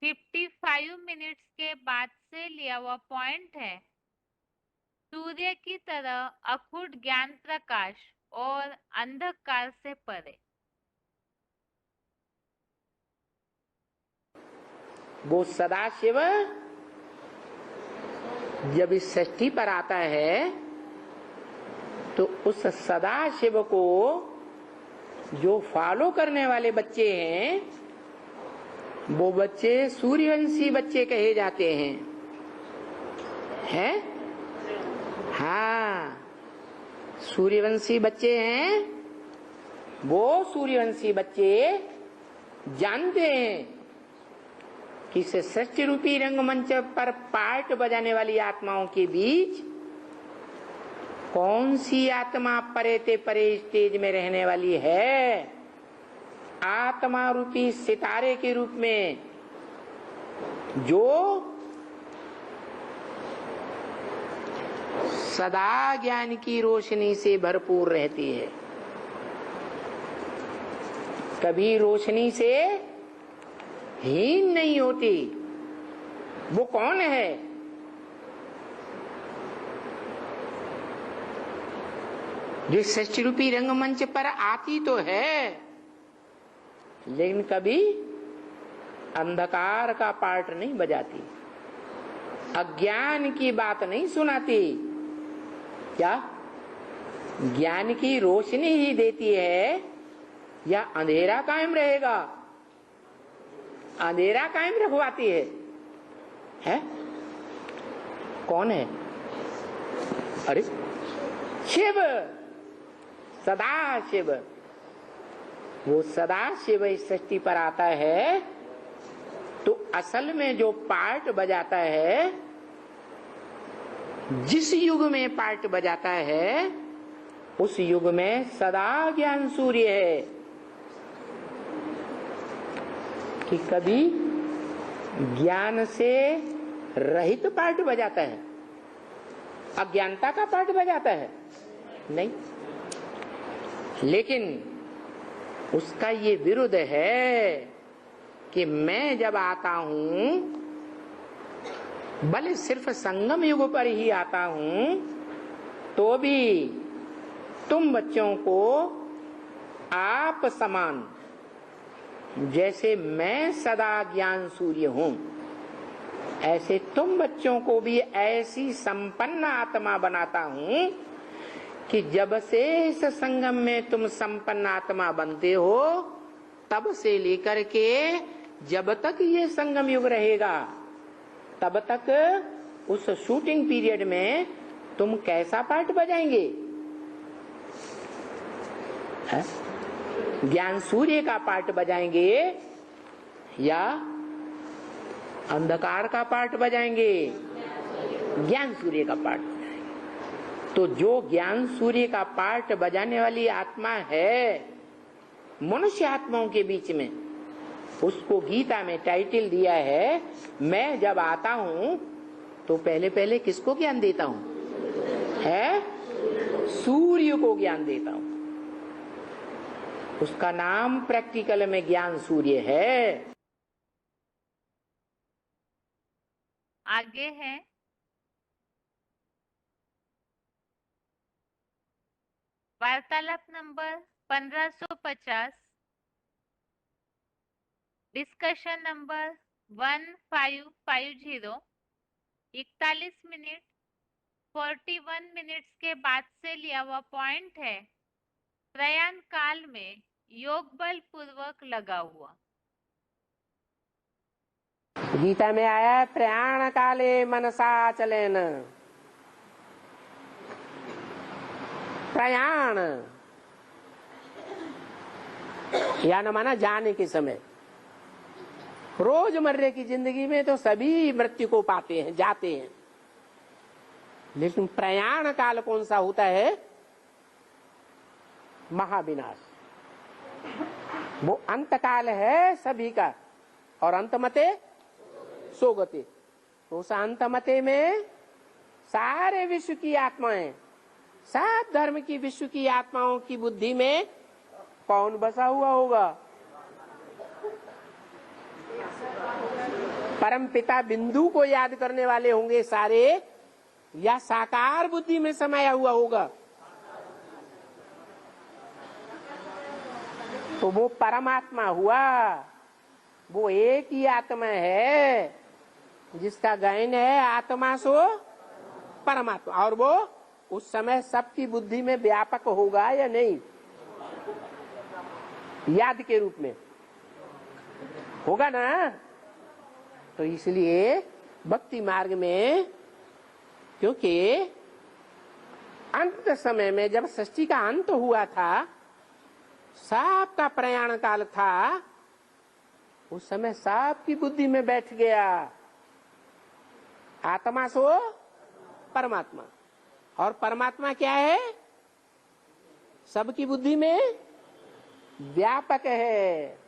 Speaker 4: 55 minutes के बाद से लिया हुआ पॉइंट है। सूर्य की तरह अखुट ज्ञान प्रकाश और अंधकार से परे।
Speaker 6: वो सदाशिव जब इस सृष्टि पर आता है, तो उस सदाशिव को जो फॉलो करने वाले बच्चे हैं, वो बच्चे सूर्यवंशी बच्चे कहे जाते हैं। हैं? हाँ, सूर्यवंशी बच्चे हैं। वो सूर्यवंशी बच्चे जानते हैं कि इस सृष्टि रूपी रंगमंच पर पार्ट बजाने वाली आत्माओं के बीच कौन सी आत्मा परे ते परे स्टेज में रहने वाली है? आत्मा रूपी सितारे के रूप में जो सदा ज्ञान की रोशनी से भरपूर रहती है, कभी रोशनी से हीन नहीं होती। वो कौन है? जो सृष्टि रूपी रंगमंच पर आती तो है, लेकिन कभी अंधकार का पार्ट नहीं बजाती, अज्ञान की बात नहीं सुनाती। क्या ज्ञान की रोशनी ही देती है या अंधेरा कायम रहेगा? अंधेरा कायम रखवाती है? कौन है? अरे शिव, सदा शिव। वो सदा शिव इस सृष्टि पर आता है तो असल में जो पार्ट बजाता है, जिस युग में पार्ट बजाता है, उस युग में सदा ज्ञान सूर्य है। कि कभी ज्ञान से रहित पार्ट बजाता है, अज्ञानता का पार्ट बजाता है? नहीं। लेकिन उसका ये विरुद्ध है कि मैं जब आता हूं, भले सिर्फ संगम युग पर ही आता हूं, तो भी तुम बच्चों को आप समान, जैसे मैं सदा ज्ञान सूर्य हूं, ऐसे तुम बच्चों को भी ऐसी संपन्न आत्मा बनाता हूं कि जब से इस संगम में तुम संपन्न आत्मा बनते हो, तब से लेकर के जब तक ये संगम युग रहेगा, तब तक उस शूटिंग पीरियड में तुम कैसा पार्ट बजाएंगे? ज्ञान सूर्य का पार्ट बजाएंगे या अंधकार का पार्ट बजाएंगे? ज्ञान सूर्य का पार्ट बजाएंगे। तो जो ज्ञान सूर्य का पार्ट बजाने वाली आत्मा है मनुष्य आत्माओं के बीच में, उसको गीता में टाइटल दिया है, मैं जब आता हूं तो पहले पहले किसको ज्ञान देता हूं? है सूर्य को ज्ञान देता हूं। उसका नाम प्रैक्टिकल में ज्ञान सूर्य है।
Speaker 4: आगे है वार्तालाप number 1550, discussion number 1550। 41 minute 41 minutes के बाद से लिया हुआ पॉइंट है, प्रयाण काल में योग बल पूर्वक लगा हुआ।
Speaker 6: गीता में आया है प्रयाण काले मनसा चलेन। प्रयाण या न माना जाने के समय। रोजमर्रे की जिंदगी में तो सभी मृत्यु को पाते हैं, जाते हैं, लेकिन प्रयाण काल कौन सा होता है? महाविनाश। वो अंत काल है सभी का, और अंतमते सोगते। तो उस अंतमते में सारे विश्व की आत्माएं, सब धर्म की विश्व की आत्माओं की बुद्धि में कौन बसा हुआ होगा? परम पिता बिंदु को याद करने वाले होंगे सारे, या साकार बुद्धि में समाया हुआ होगा? तो वो परमात्मा हुआ, वो एक ही आत्मा है जिसका गायन है आत्मा सो परमात्मा, और वो उस समय सबकी बुद्धि में व्यापक होगा या नहीं? याद के रूप में होगा ना। तो इसलिए भक्ति मार्ग में, क्योंकि अंत समय में जब सृष्टि का अंत हुआ था, सबका प्रयाण काल था, उस समय सबकी बुद्धि में बैठ गया आत्मा सो परमात्मा। और परमात्मा क्या है? सबकी बुद्धि में व्यापक है।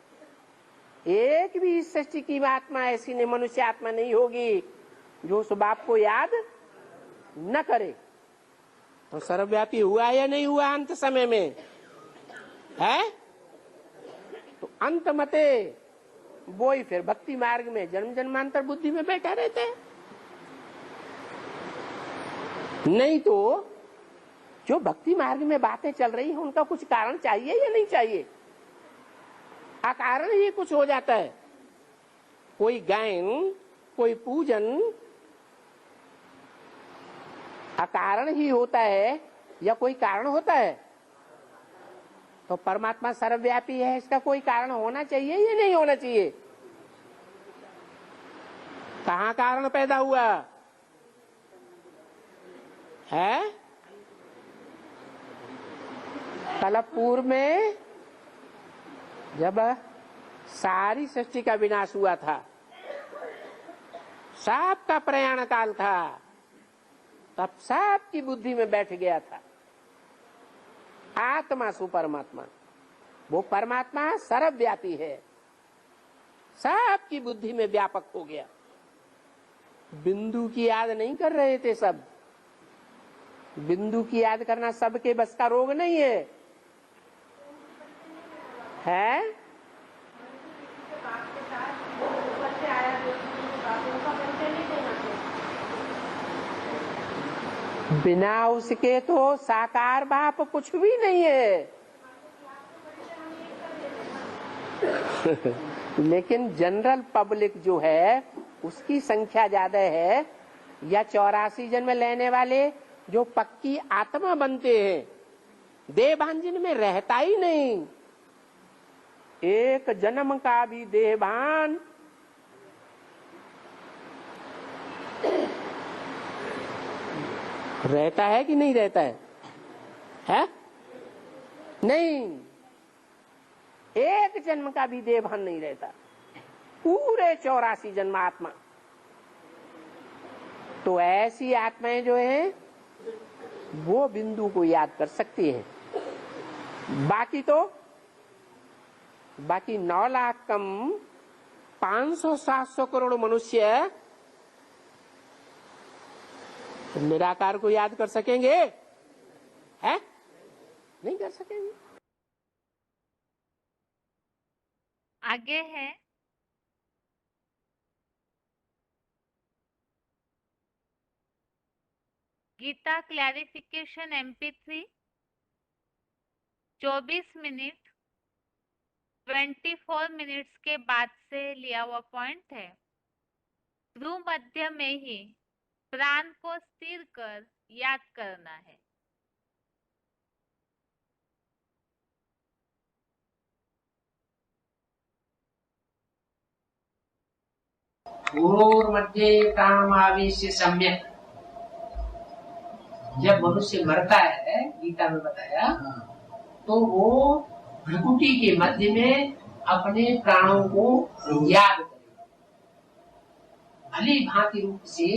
Speaker 6: एक भी इस सृष्टि की आत्मा ऐसी नहीं, मनुष्य आत्मा नहीं होगी जो उस बाप को याद न करे। तो सर्वव्यापी हुआ या नहीं हुआ अंत समय में? है तो अंत मते वो ही फिर भक्ति मार्ग में जन्म जन्मांतर बुद्धि में बैठा रहते हैं। नहीं तो जो भक्ति मार्ग में बातें चल रही हैं उनका कुछ कारण चाहिए या नहीं चाहिए? अकारण ही कुछ हो जाता है। कोई गायन, कोई पूजन अकारण ही होता है या कोई कारण होता है? तो परमात्मा सर्वव्यापी है, इसका कोई कारण होना चाहिए या नहीं होना चाहिए? कहाँ कारण पैदा हुआ है? कलपपुर में जब सारी सृष्टि का विनाश हुआ था, सबका प्रयाण काल था, तब सबकी बुद्धि में बैठ गया था आत्मा सु परमात्मा। वो परमात्मा सर्वव्यापी है, सबकी बुद्धि में व्यापक हो गया। बिंदु की याद नहीं कर रहे थे सब। बिंदु की याद करना सबके बस का रोग नहीं है, है? बिना उसके तो साकार बाप कुछ भी नहीं है। लेकिन जनरल पब्लिक जो है उसकी संख्या ज्यादा है, या 84 जन्म लेने वाले जो पक्की आत्मा बनते हैं, देहभान जिनमें रहता ही नहीं। एक जन्म का भी देहभान रहता है कि नहीं रहता है? नहीं, एक जन्म का भी देहभान नहीं रहता। पूरे 84 जन्म आत्मा। तो ऐसी आत्माएं जो है वो बिंदु को याद कर सकती है। बाकी 9 लाख कम 500-700 करोड़ मनुष्य निराकार को याद कर सकेंगे? है? नहीं कर सकेंगे।
Speaker 4: आगे है Gita clarification MP3 24 minute 24 minutes के बाद से लिया हुआ पॉइंट है। ध्रुव मध्य में ही प्राण को स्थिर कर याद करना है।
Speaker 6: मध्ये प्राणमावेश सम्यक। जब मनुष्य मरता है, गीता में बताया, तो वो भ्रुकुटी के मध्य में अपने प्राणों को याद करे, भली भांति रूप से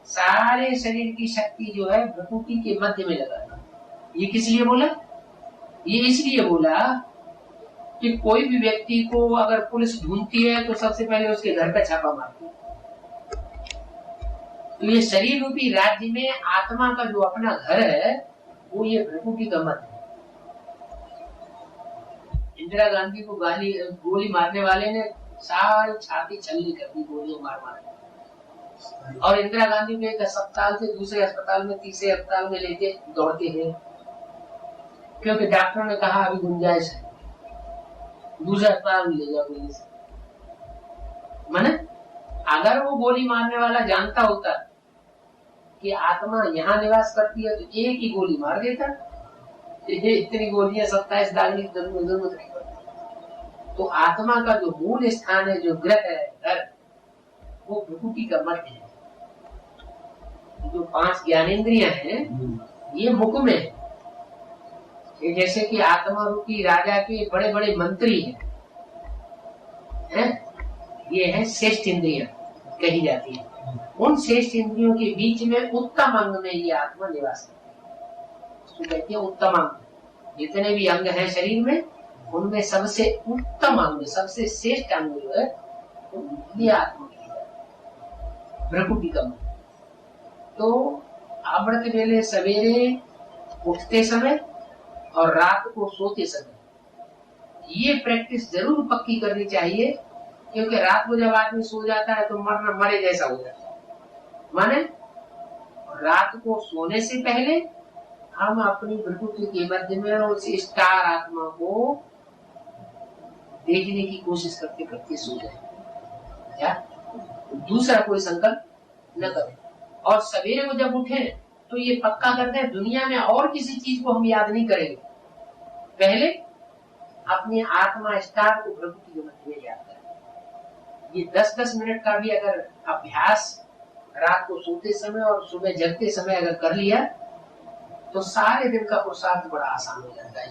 Speaker 6: सारे शरीर की शक्ति जो है भ्रुकुटी के मध्य में लगा। ये किस लिए बोला? ये इसलिए बोला कि कोई भी व्यक्ति को अगर पुलिस ढूंढती है तो सबसे पहले उसके घर का छापा मारती है। तो ये शरीर रूपी राज्य में आत्मा का जो अपना घर है वो ये भ्रुकुटी का मध्य है। इंदिरा गांधी को गोली मारने वाले ने सारी छाती छलनी कर दी गोलियां मार मार। और इंदिरा गांधी को एक अस्पताल से दूसरे अस्पताल में, तीसरे अस्पताल में लेके दौड़ते हैं, क्योंकि डॉक्टर ने कहा अभी गुंजाइश है, दूसरे अस्पताल में ले जाओ गोली से। माने अगर वो गोली मारने वाला जानता होता कि आत्मा यहाँ निवास करती है तो एक ही गोली मार देता। इतनी गोलियां 27 डालने की जरूरत नहीं पड़ती। तो आत्मा का जो मूल स्थान है, जो ग्रह है, घर, वो भ्रुकुटी का मध्य है। जो 5 ज्ञानेंद्रियां हैं ये मुख में है। जैसे कि आत्मा रूपी राजा के बड़े बड़े मंत्री हैं, ये है श्रेष्ठ इंद्रियां कही जाती है। उन श्रेष्ठ इंद्रियों के बीच में उत्तम अंग में ये आत्मा निवास करती है। उसको कहते हैं उत्तम अंग। जितने भी अंग हैं शरीर में, उनमें सबसे उत्तम अंग, सबसे श्रेष्ठ अंग जो है वो ये आत्मा की है, भ्रकुटी का मन। तो अमृत वेले सवेरे उठते समय और रात को सोते समय ये प्रैक्टिस जरूर पक्की करनी चाहिए, क्योंकि रात को जब आदमी सो जाता है तो मरे जैसा हो जाता है। माने रात को सोने से पहले हम अपनी प्रकृति के मध्य में उस स्टार आत्मा को देखने की कोशिश करते करते सो जाए। क्या दूसरा कोई संकल्प न करें, और सवेरे को जब उठे तो ये पक्का करते हैं दुनिया में और किसी चीज को हम याद नहीं करेंगे, पहले अपनी आत्मा स्टार को प्रकृति के मध्य में याद करें। ये 10-10 मिनट का भी अगर अभ्यास रात को सोते समय और सुबह जगते समय अगर कर लिया तो सारे दिन का पुरुषार्थ बड़ा आसान हो जाता है।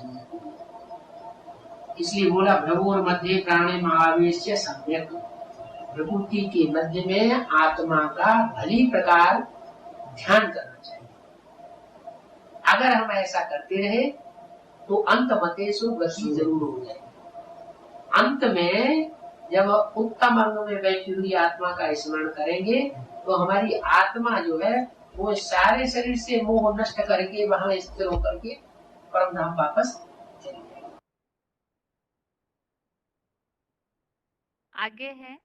Speaker 6: इसलिए बोला भ्रभुर मध्य प्राणे महावेश सम्यक, प्रकृति के मध्य में आत्मा का भली प्रकार ध्यान करना चाहिए। अगर हम ऐसा करते रहे तो अंत मतेषु गति जरूर हो जाएगी। अंत में जब उत्तम अंग में बैठी हुई आत्मा का स्मरण करेंगे तो हमारी आत्मा जो है वो सारे शरीर से मोह नष्ट करके वहां स्थिर होकर के परम धाम वापस चली जाएगी।
Speaker 4: आगे है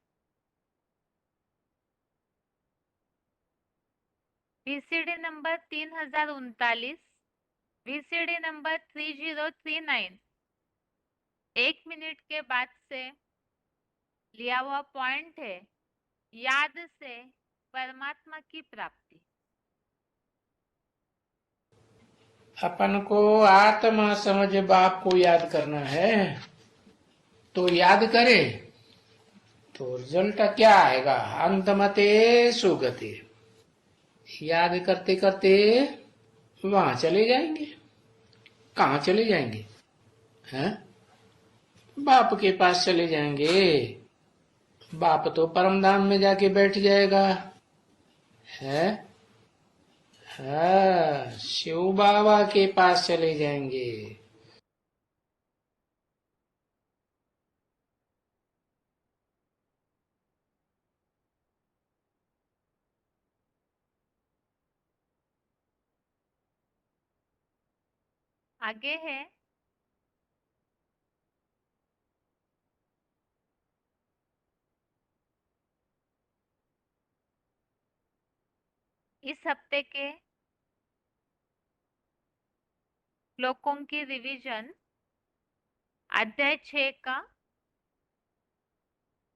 Speaker 4: VCD number 3039, VCD number 3039। 1 minute के बाद से लिया हुआ पॉइंट है, याद से परमात्मा की प्राप्ति।
Speaker 6: अपन को आत्मा समझ बाप को याद करना है, तो याद करे तो रिजल्ट क्या आएगा? अंतमते सुगति। याद करते करते वहां चले जाएंगे। कहाँ चले जाएंगे? हैं? बाप के पास चले जाएंगे। बाप तो परमधाम में जाके बैठ जाएगा। है? हाँ, शिव बाबा के पास चले जाएंगे।
Speaker 4: आगे है इस हफ्ते के श्लोकों की रिवीजन। अध्याय 6 का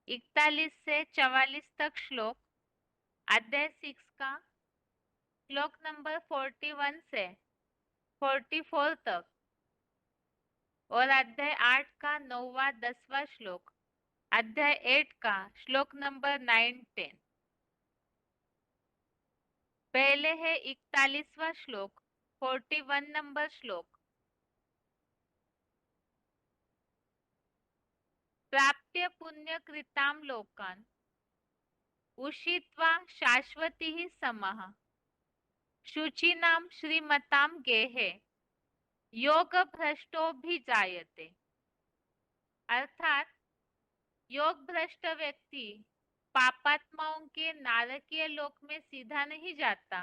Speaker 4: 41 से 44 तक श्लोक, अध्याय 6 का श्लोक नंबर 41 से 44 तक, और अध्याय 8 का 9वां 10वां श्लोक, अध्याय 8 का श्लोक नंबर 9-10। पहले है 41वां श्लोक, 41 नंबर श्लोक। प्राप्य पुण्य कृताम लोकान उषित्वा शाश्वती समः शुचिनाम श्रीमताम गेहे योग भ्रष्टो भी जायते। अर्थात योग भ्रष्ट व्यक्ति पापात्माओं के नारकीय लोक में सीधा नहीं जाता,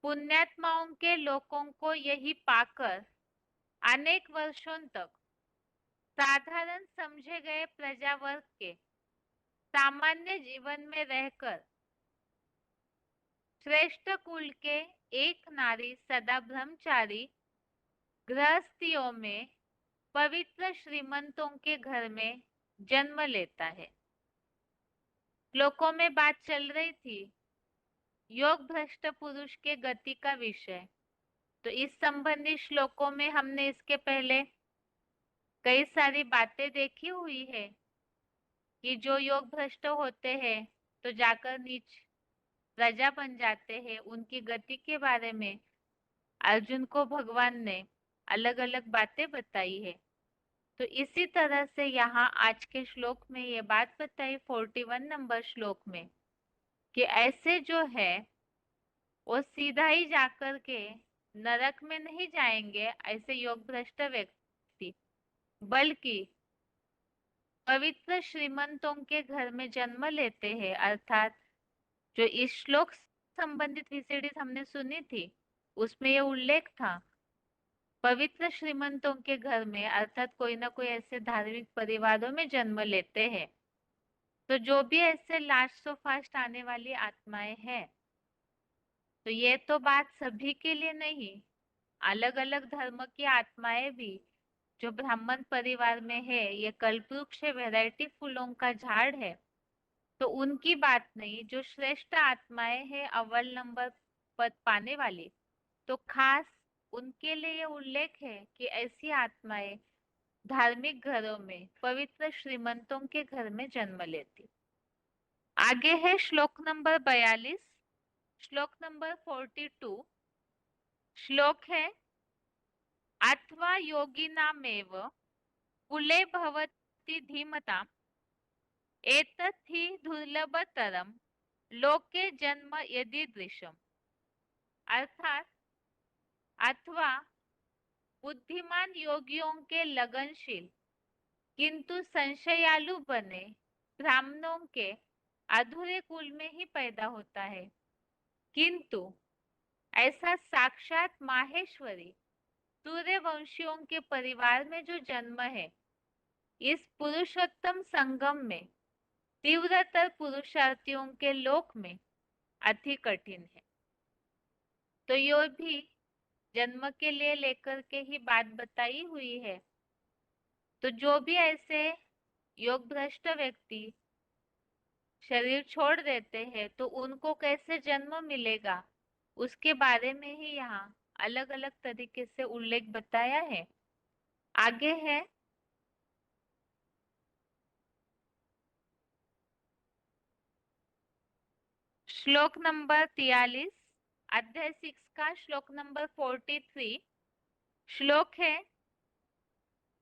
Speaker 4: पुण्यात्माओं के लोकों को यही पाकर अनेक वर्षों तक साधारण समझे गए प्रजावर्ग के सामान्य जीवन में रहकर श्रेष्ठ कुल के एक नारी सदा ब्रह्मचारी गृहस्थियों में पवित्र श्रीमंतों के घर में जन्म लेता है। श्लोकों में बात चल रही थी योग भ्रष्ट पुरुष के गति का विषय। तो इस संबंधी श्लोकों में हमने इसके पहले कई सारी बातें देखी हुई है कि जो योग भ्रष्ट होते हैं तो जाकर नीच प्रजा बन जाते हैं। उनकी गति के बारे में अर्जुन को भगवान ने अलग अलग बातें बताई है। तो इसी तरह से यहाँ आज के श्लोक में ये बात बताई 41 नंबर श्लोक में कि ऐसे जो है वो सीधा ही जाकर के नरक में नहीं जाएंगे ऐसे योग भ्रष्ट व्यक्ति, बल्कि पवित्र श्रीमंतों के घर में जन्म लेते हैं। अर्थात जो इस श्लोक संबंधित विसेडिस हमने सुनी थी उसमें यह उल्लेख था, पवित्र श्रीमंतों के घर में, अर्थात कोई ना कोई ऐसे धार्मिक परिवारों में जन्म लेते हैं। तो जो भी ऐसे लास्ट सो फास्ट आने वाली आत्माएं हैं, तो ये तो बात सभी के लिए नहीं, अलग अलग धर्म की आत्माएं भी जो ब्राह्मण परिवार में है, ये कल्पवृक्ष वैरायटी फूलों का झाड़ है, तो उनकी बात नहीं। जो श्रेष्ठ आत्माएं हैं अव्वल नंबर पद पाने वाली, तो खास उनके लिए ये उल्लेख है कि ऐसी आत्माएं धार्मिक घरों में पवित्र श्रीमंतों के घर में जन्म लेती। आगे है श्लोक नंबर 42, श्लोक नंबर 42। श्लोक है, अथवा योगिनामेव कुले भवति धीमता एतत् हि दुर्लभतरम लोके जन्म यदीदृशम। अर्थात अथवा बुद्धिमान योगियों के लगनशील किंतु संशयालु बने ब्राह्मणों के अधूरे कुल में ही पैदा होता है, किंतु ऐसा साक्षात माहेश्वरी सूर्यवंशियों के परिवार में जो जन्म है, इस पुरुषोत्तम संगम में तीव्रतर पुरुषार्थियों के लोक में अति कठिन है। तो यो भी जन्म के लिए लेकर के ही बात बताई हुई है। तो जो भी ऐसे योग भ्रष्ट व्यक्ति शरीर छोड़ देते हैं, तो उनको कैसे जन्म मिलेगा, उसके बारे में ही यहाँ अलग अलग तरीके से उल्लेख बताया है। आगे है श्लोक नंबर 43, अध्याय 6 का श्लोक नंबर 43। श्लोक है,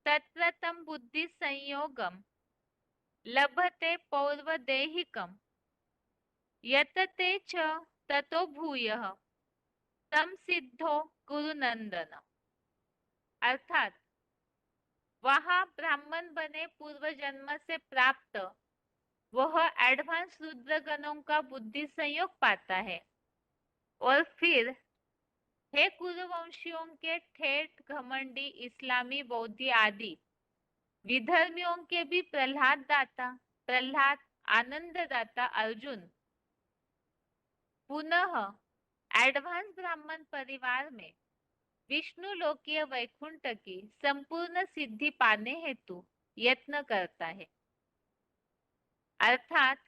Speaker 4: तत्रतम बुद्धि संयोगम लभते पौर्वदेहिकम यतते च ततो भूयः तम सिद्धो गुरुनंदन। अर्थात वहां ब्राह्मण बने पूर्व जन्म से प्राप्त वह एडवांस रुद्रगणों का बुद्धि संयोग पाता है, और फिर हे कुरुवंशियों के ठेठ घमंडी इस्लामी बौद्धि आदि विधर्मियों के भी प्रहलाद आनंद दाता अर्जुन पुनः एडवांस ब्राह्मण परिवार में विष्णु लोकीय वैकुंठ की संपूर्ण सिद्धि पाने हेतु यत्न करता है। अर्थात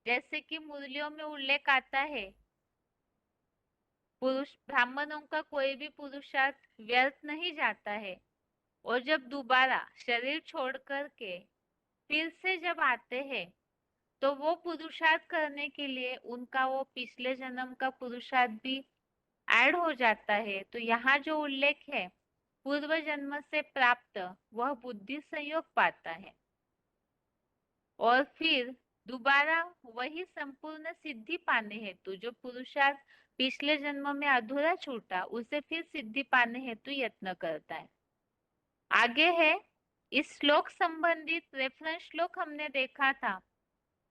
Speaker 4: जैसे कि मुरलियों में उल्लेख आता है, पुरुष ब्राह्मणों का कोई भी पुरुषार्थ व्यर्थ नहीं जाता है, और जब दोबारा शरीर छोड़ करके फिर से जब आते हैं, तो वो पुरुषार्थ करने के लिए उनका वो पिछले जन्म का पुरुषार्थ भी ऐड हो जाता है। तो यहाँ जो उल्लेख है, पूर्व जन्म से प्राप्त वह बुद्धि संयोग पाता है, और फिर दोबारा वही संपूर्ण सिद्धि पाने हेतु जो पुरुषार्थ पिछले जन्म में अधूरा छूटा, उसे फिर सिद्धि पाने हेतु यत्न करता है। आगे है, इस श्लोक संबंधित रेफरेंस श्लोक हमने देखा था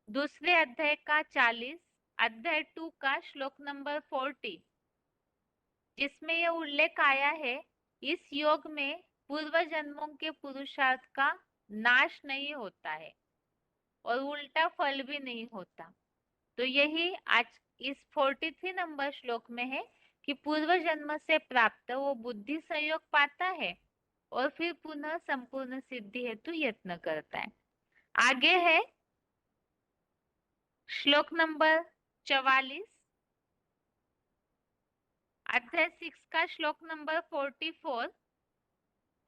Speaker 4: दूसरे अध्याय का 40, अध्याय 2 का श्लोक नंबर 40, जिसमें यह उल्लेख आया है, इस योग में पूर्व जन्मों के पुरुषार्थ का नाश नहीं होता है और उल्टा फल भी नहीं होता। तो यही आज इस 43 नंबर श्लोक में है कि पूर्व जन्म से प्राप्त वो बुद्धि संयोग पाता है और फिर पुनः संपूर्ण सिद्धि हेतु यत्न करता है। आगे है श्लोक नंबर 44, अध्याय 6 का श्लोक नंबर 44।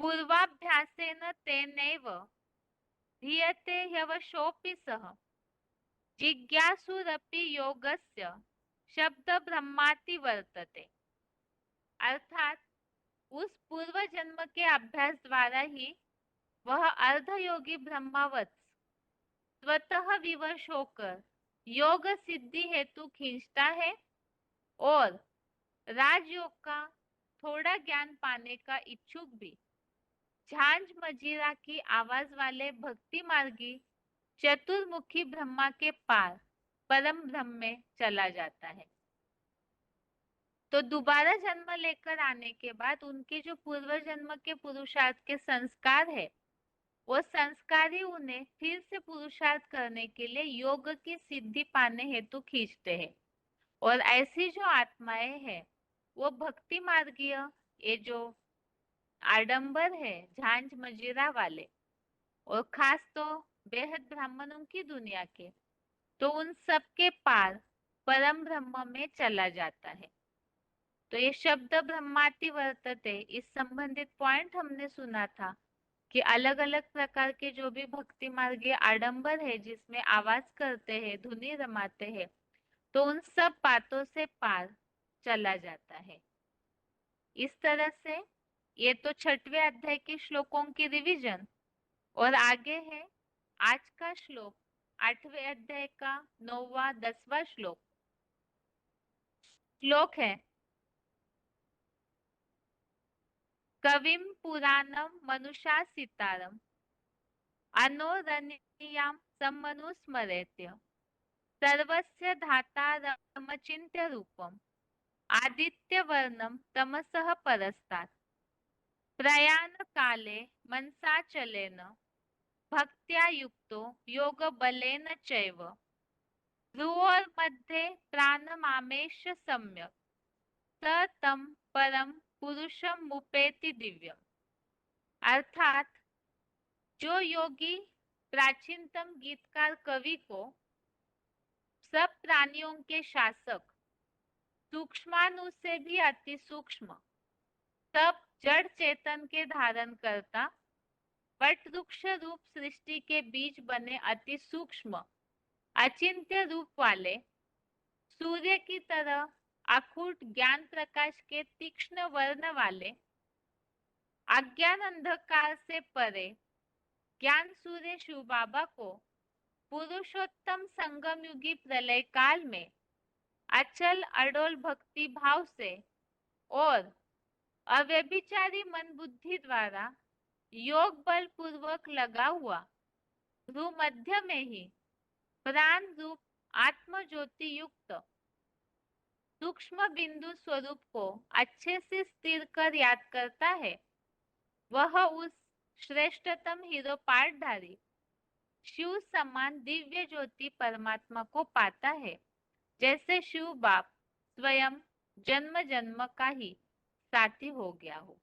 Speaker 4: पूर्वाभ्यासेन तेनैव ह्रियते ह्यवशोऽपि सः जिज्ञासुरपि योगस्य शब्द ब्रह्माति वर्तते। अर्थात उस पूर्व जन्म के अभ्यास द्वारा ही वह अर्धयोगी ब्रह्मावत स्वतः विवश होकर योग सिद्धि हेतु खींचता है, और राजयोग का थोड़ा ज्ञान पाने का इच्छुक भी झांझ मजीरा की आवाज वाले भक्ति मार्गी चतुर्मुखी ब्रह्मा के पार परम ब्रह्म में चला जाता है। तो दोबारा जन्म लेकर आने के बाद उनके जो पूर्व जन्म के पुरुषार्थ के संस्कार है, वो संस्कार ही उन्हें फिर से पुरुषार्थ करने के लिए योग की सिद्धि पाने हेतु खींचते हैं। और ऐसी जो आत्माएं हैं वो भक्ति मार्गीय, ये जो आडंबर है झांझ मजीरा वाले, और खास तो बेहद ब्राह्मणों की दुनिया के, तो उन सब के पार परम ब्रह्म में चला जाता है। तो ये शब्द ब्रह्माति वर्तते, इस संबंधित पॉइंट हमने सुना था कि अलग अलग प्रकार के जो भी भक्ति मार्गीय आडंबर है जिसमें आवाज करते हैं, धुनी रमाते हैं, तो उन सब बातों से पार चला जाता है। इस तरह से ये तो 6वें अध्याय के श्लोकों की रिवीजन। और आगे है आज का श्लोक, 8वें अध्याय का 9वां 10वां श्लोक। श्लोक है, कविम पुराणम मनुषासितारम अनोरणीयां सम्मनुस्मरेत्य सर्वस्य धातारमचिन्त्य रूपम आदित्य वर्णम तमसः परस्तात् प्रयाण काले मनसा चलेन भक्त्या युक्तो योग बलेन चैव भ्रुवोर्मध्ये प्राणमामेश सम्यक स तम परम पुरुषम मुपेति दिव्यम। अर्थात जो योगी प्राचीनतम गीतकार कवि को सब प्राणियों के शासक, सूक्ष्माणु से भी अति सूक्ष्म, सब जड़ चेतन के धारण करता, वट वृक्ष रूप सृष्टि के बीज बने अति सूक्ष्म अचिंत्य रूप वाले, सूर्य की तरह अखूट ज्ञान प्रकाश के तीक्ष्ण वर्ण वाले, अज्ञान अंधकार से परे ज्ञान सूर्य शिव बाबा को पुरुषोत्तम संगम युगी प्रलय काल में अचल अडोल भक्ति भाव से और अव्यभिचारी मन बुद्धि द्वारा योग बल पूर्वक लगा हुआ भ्रू मध्य में ही प्राण रूप आत्म ज्योति युक्त सूक्ष्म बिंदु स्वरूप को अच्छे से स्थिर कर याद करता है, वह उस श्रेष्ठतम हीरो पाठधारी शिव समान दिव्य ज्योति परमात्मा को पाता है, जैसे शिव बाप स्वयं जन्म जन्म का ही साथी हो गया हो।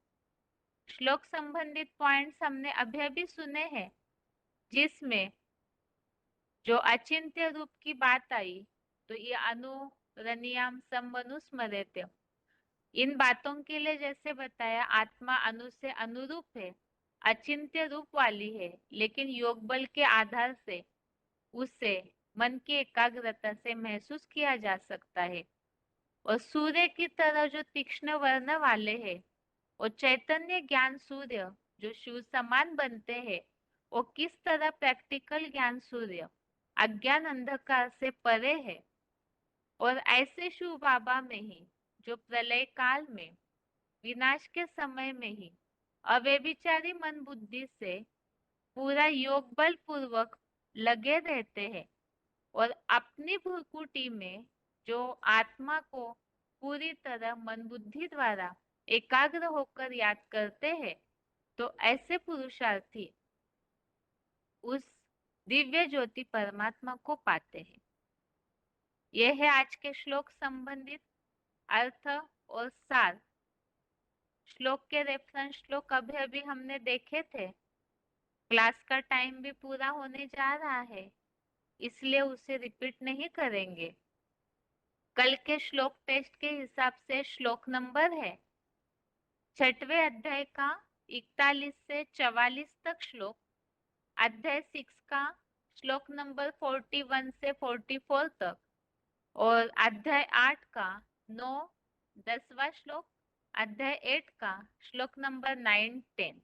Speaker 4: श्लोक संबंधित पॉइंट्स हमने अभी सुने हैं, जिसमें जो अचिंत्य रूप की बात आई, तो ये अनुरणीयाम सम्मनुस्मरेत्य, इन बातों के लिए जैसे बताया आत्मा अनु से अनुरूप है, अचिंत्य रूप वाली है, लेकिन योग बल के आधार से उसे मन की एकाग्रता से महसूस किया जा सकता है। और सूर्य की तरह जो तीक्ष्ण वर्ण वाले हैं, और चैतन्य ज्ञान सूर्य जो शिव समान बनते हैं, वो किस तरह प्रैक्टिकल ज्ञान सूर्य अज्ञान अंधकार से परे है। और ऐसे शिव बाबा में ही जो प्रलय काल में विनाश के समय में ही अव्यभिचारी मन बुद्धि से पूरा योग बल पूर्वक लगे रहते हैं, और अपनी भ्रुकुटी में जो आत्मा को पूरी तरह मन बुद्धि द्वारा एकाग्र होकर याद करते हैं, तो ऐसे पुरुषार्थी उस दिव्य ज्योति परमात्मा को पाते हैं। यह है आज के श्लोक संबंधित अर्थ और सार। श्लोक के रेफरेंस श्लोक अभी हमने देखे थे। क्लास का टाइम भी पूरा होने जा रहा है, इसलिए उसे रिपीट नहीं करेंगे। कल के श्लोक टेस्ट के हिसाब से श्लोक नंबर है 6वें अध्याय का 41 से 44 तक श्लोक, अध्याय 6 का श्लोक नंबर 41 से 44 तक, और अध्याय 8 का 9-10वां श्लोक, अध्याय 8 का श्लोक नंबर 9-10।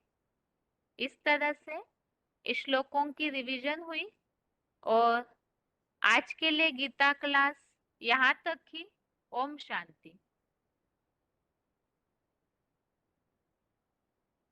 Speaker 4: इस तरह से इस श्लोकों की रिवीजन हुई। और आज के लिए गीता क्लास यहाँ तक ही। ओम शांति।